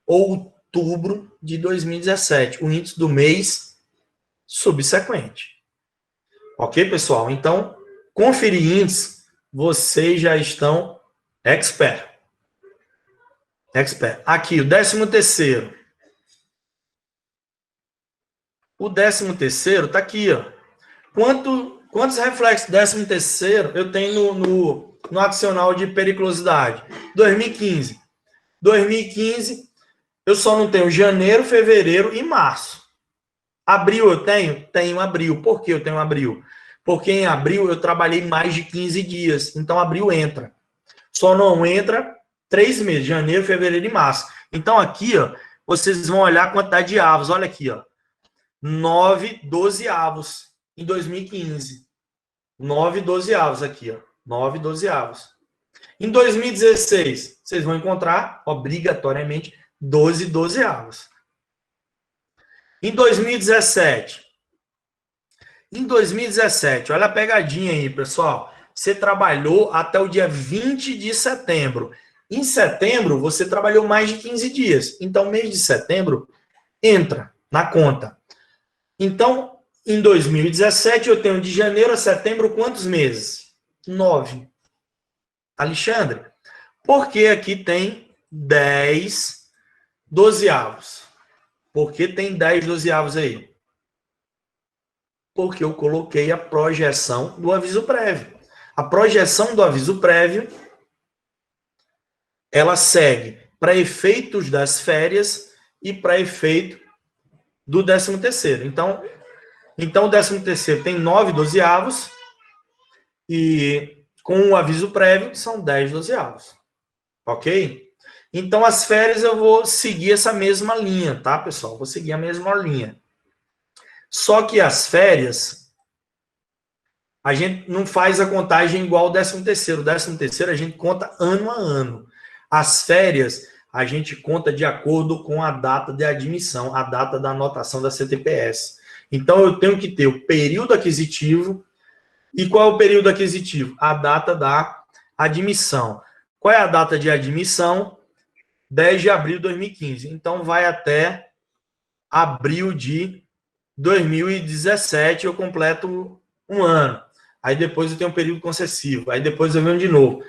outubro de 2017, o índice do mês subsequente. Ok, pessoal? Então, conferir índices, vocês já estão expert. Aqui, o 13º. O 13º está aqui, ó. Quantos reflexos 13º eu tenho no adicional de periculosidade? 2015. 2015, eu só não tenho janeiro, fevereiro e março. Abril eu tenho? Tenho abril. Por que eu tenho abril? Porque em abril eu trabalhei mais de 15 dias. Então, abril entra. Só não entra 3 meses, janeiro, fevereiro e março. Então, aqui, ó, vocês vão olhar a quantidade de avos. Olha aqui, ó. 9 12avos em 2015. 9 12avos aqui, ó. 9 12avos. Em 2016, vocês vão encontrar, obrigatoriamente, 12 12avos. Em 2017, olha a pegadinha aí, pessoal. Você trabalhou até o dia 20 de setembro. Em setembro, você trabalhou mais de 15 dias. Então, mês de setembro entra na conta. Então, em 2017, eu tenho de janeiro a setembro quantos meses? 9. Alexandre, por que aqui tem 10 12avos? Por que tem 10 12avos aí? Porque eu coloquei a projeção do aviso prévio. A projeção do aviso prévio, ela segue para efeitos das férias e para efeito do 13º. Então o 13º tem 9 12avos e com o aviso prévio são 10 12avos. Ok? Então, as férias eu vou seguir essa mesma linha, tá, pessoal? Vou seguir a mesma linha. Só que as férias, a gente não faz a contagem igual ao 13º. O 13º a gente conta ano a ano. As férias, a gente conta de acordo com a data de admissão, a data da anotação da CTPS. Então, eu tenho que ter o período aquisitivo. E qual é o período aquisitivo? A data da admissão. Qual é a data de admissão? 10 de abril de 2015. Então, vai até abril de 2017, eu completo um ano. Aí depois eu tenho um período concessivo. Aí depois eu venho de novo.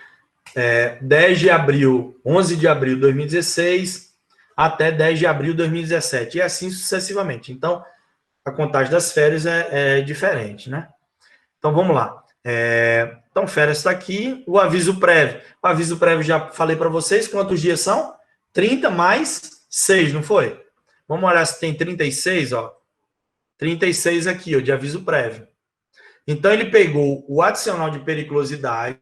10 de abril, 11 de abril de 2016, até 10 de abril de 2017. E assim sucessivamente. Então, a contagem das férias é diferente, né? Então, vamos lá. Então, férias está aqui. O aviso prévio. O aviso prévio, já falei para vocês. Quantos dias são? 30 mais 6, não foi? Vamos olhar se tem 36, ó. 36 aqui, ó, de aviso prévio. Então, ele pegou o adicional de periculosidade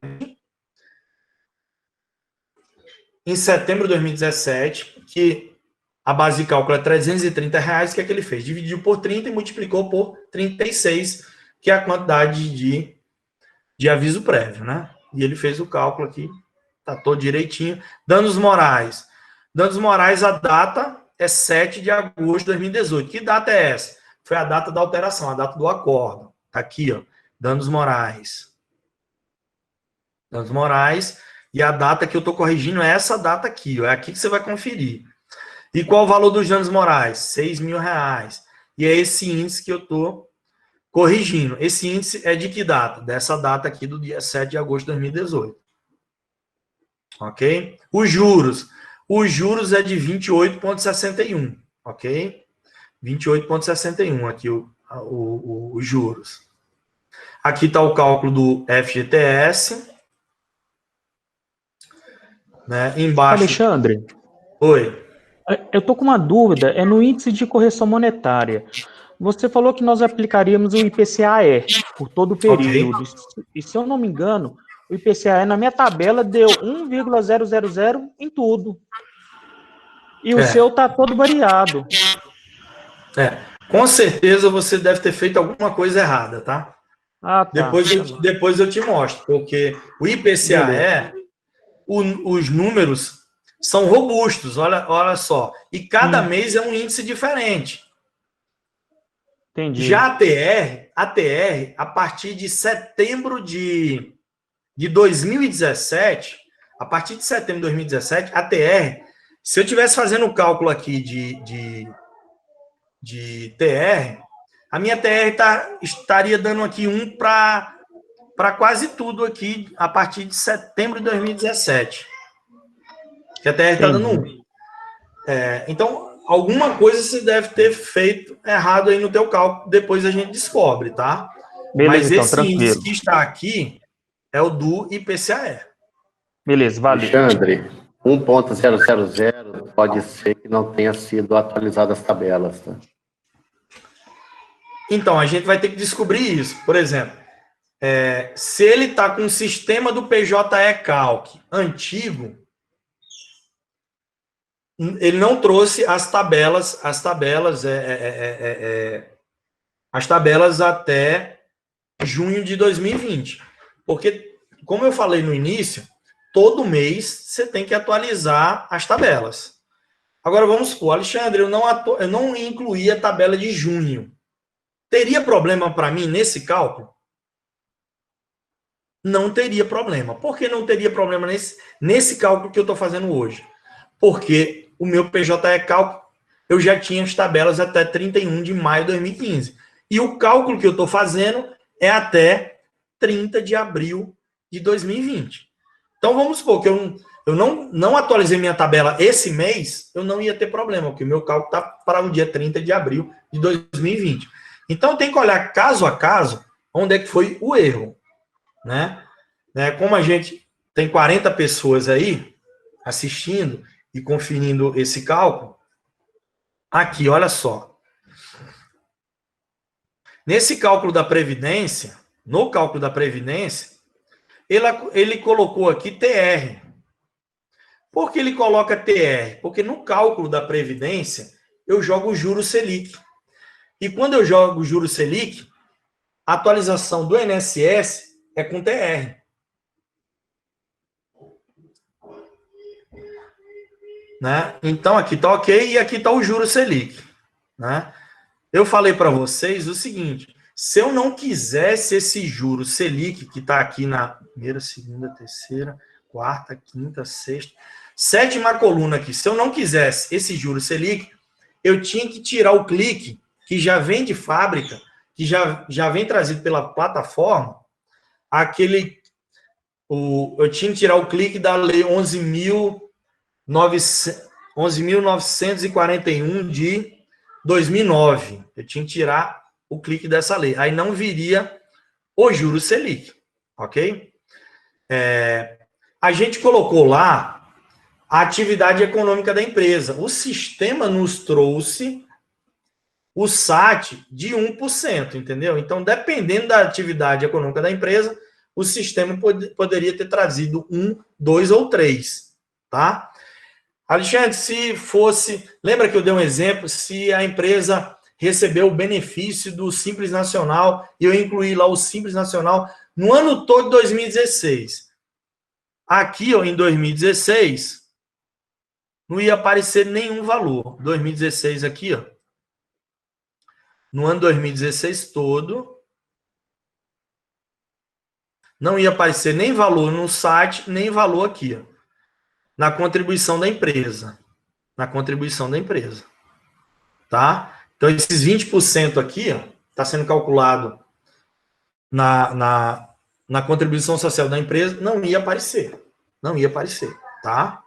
em setembro de 2017, que a base de cálculo é R$330, o que é que ele fez? Dividiu por 30 e multiplicou por 36, que é a quantidade de aviso prévio, né? E ele fez o cálculo aqui, tá todo direitinho. Danos morais. Danos morais, a data é 7 de agosto de 2018. Que data é essa? Foi a data da alteração, a data do acordo. Tá aqui, ó. Danos morais. Danos morais. E a data que eu estou corrigindo é essa data aqui, ó. É aqui que você vai conferir. E qual o valor dos danos morais? R$6.000. E é esse índice que eu estou corrigindo. Esse índice é de que data? Dessa data aqui do dia 7 de agosto de 2018. Ok? Os juros. Os juros é de 28,61. Ok? 28,61 aqui os juros. Aqui está o cálculo do FGTS. Né? Embaixo. Alexandre. Oi. Eu estou com uma dúvida, é no índice de correção monetária. Você falou que nós aplicaríamos o IPCA-E por todo o período. Okay. E se eu não me engano, o IPCA-E na minha tabela deu 1,000 em tudo. E o seu está todo variado. Com certeza você deve ter feito alguma coisa errada, tá? Ah, tá. Depois eu te mostro, porque o IPCA-E, os números são robustos, olha só. E cada mês é um índice diferente. Entendi. Já a TR, a partir de setembro de 2017, a partir de setembro de 2017, a TR, se eu estivesse fazendo o cálculo aqui de TR, a minha TR estaria dando aqui 1 para quase tudo aqui a partir de setembro de 2017. Que a TR está dando 1. Então, alguma coisa você deve ter feito errado aí no teu cálculo, depois a gente descobre, tá? Beleza, mas então, esse tranquilo. índice que está aqui é o do IPCA-E. Beleza, valeu. Alexandre, 1.000 pode ser que não tenha sido atualizadas as tabelas, tá? Então, a gente vai ter que descobrir isso. Por exemplo, se ele está com o sistema do PJE Calc antigo, ele não trouxe as tabelas até junho de 2020. Porque, como eu falei no início, todo mês você tem que atualizar as tabelas. Agora, vamos supor, Alexandre, eu não incluí a tabela de junho. Teria problema para mim nesse cálculo? Não teria problema. Por que não teria problema nesse cálculo que eu estou fazendo hoje? Porque o meu PJE cálculo, eu já tinha as tabelas até 31 de maio de 2015. E o cálculo que eu estou fazendo é até 30 de abril de 2020. Então, vamos supor que eu não atualizei minha tabela esse mês, eu não ia ter problema, porque o meu cálculo está para o dia 30 de abril de 2020. Então, eu tenho que olhar caso a caso onde é que foi o erro. Né? Como a gente tem 40 pessoas aí assistindo e conferindo esse cálculo, aqui, olha só. Nesse cálculo da Previdência, no cálculo da Previdência, ele colocou aqui TR. Por que ele coloca TR? Porque no cálculo da Previdência, eu jogo o juros Selic. E quando eu jogo o juros Selic, a atualização do INSS é com TR. Né? Então, aqui está ok e aqui está o juros Selic. Né? Eu falei para vocês o seguinte, se eu não quisesse esse juros Selic, que está aqui na primeira, segunda, terceira, quarta, quinta, sexta, sétima coluna aqui, se eu não quisesse esse juros Selic, eu tinha que tirar o clique, que já vem de fábrica, que já vem trazido pela plataforma, eu tinha que tirar o clique da lei 11.941 de 2009. Eu tinha que tirar o clique dessa lei. Aí não viria o juros Selic, ok? A gente colocou lá a atividade econômica da empresa. O sistema nos trouxe o SAT de 1%, entendeu? Então, dependendo da atividade econômica da empresa, o sistema poderia ter trazido 1, 2 ou 3, tá? Alexandre, se fosse... Lembra que eu dei um exemplo? Se a empresa recebeu o benefício do Simples Nacional e eu incluí lá o Simples Nacional no ano todo de 2016. Aqui, ó, em 2016, não ia aparecer nenhum valor. 2016 aqui, ó. No ano 2016 todo, não ia aparecer nem valor no site, nem valor aqui, ó, na contribuição da empresa. Na contribuição da empresa. Tá? Então, esses 20% aqui, ó, está sendo calculado na contribuição social da empresa, não ia aparecer. Não ia aparecer, tá?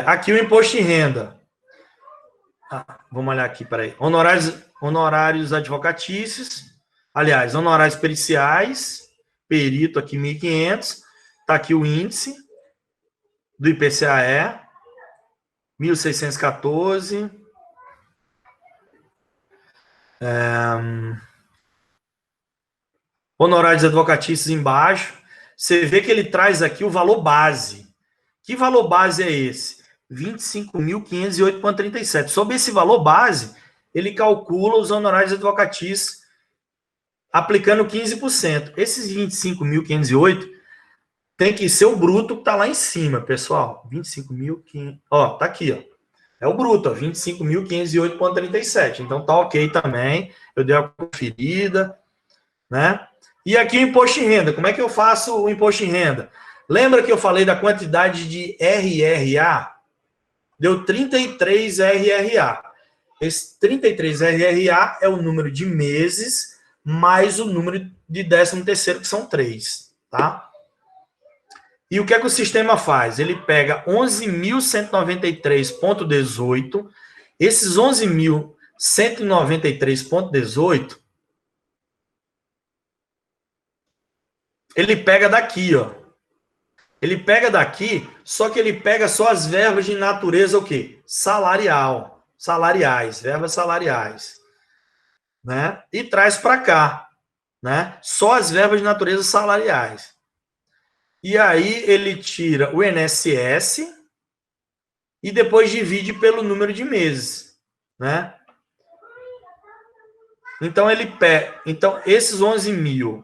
Aqui o imposto de renda. Vamos olhar aqui, peraí. Honorários advocatícios. Aliás, honorários periciais. Perito aqui, 1.500. Está aqui o índice do IPCA-E. 1.614. Honorários advocatícios embaixo. Você vê que ele traz aqui o valor base. Que valor base é esse? 25.508,37. Sobre esse valor base, ele calcula os honorários advocatícios aplicando 15%. Esses 25.508 tem que ser o bruto que está lá em cima, pessoal. 25.500. Ó, tá aqui, ó. É o bruto, ó, 25.508,37. Então tá ok também. Eu dei uma conferida, né? E aqui o imposto de renda. Como é que eu faço o imposto de renda? Lembra que eu falei da quantidade de RRA? Deu 33 RRA. Esse 33 RRA é o número de meses mais o número de 13º, que são 3, tá? E o que é que o sistema faz? Ele pega 11.193,18. Esses 11.193,18, ele pega daqui, ó. Ele pega daqui, só que ele pega só as verbas de natureza o quê? Salarial. Salariais, verbas salariais. Né? E traz para cá, né? Só as verbas de natureza salariais. E aí ele tira o INSS e depois divide pelo número de meses, né? Então ele pega, então esses 11.000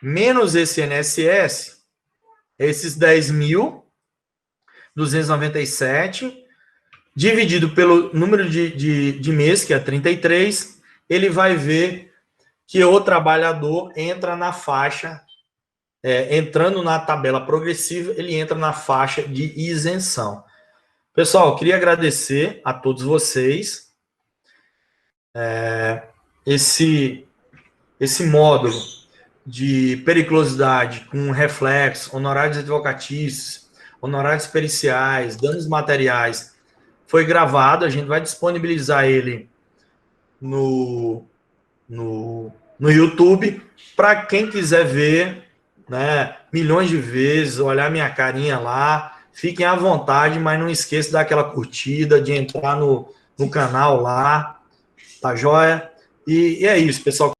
menos esse INSS, esses 10.297 dividido pelo número de meses, que é 33, ele vai ver que o trabalhador entra na faixa, entrando na tabela progressiva, ele entra na faixa de isenção. Pessoal, eu queria agradecer a todos vocês. Esse módulo de periculosidade com reflexo, honorários advocatícios, honorários periciais, danos materiais, foi gravado, a gente vai disponibilizar ele no YouTube, para quem quiser ver, né, milhões de vezes, olhar minha carinha lá, fiquem à vontade, mas não esqueça de dar aquela curtida, de entrar no canal lá, tá joia? E é isso, pessoal.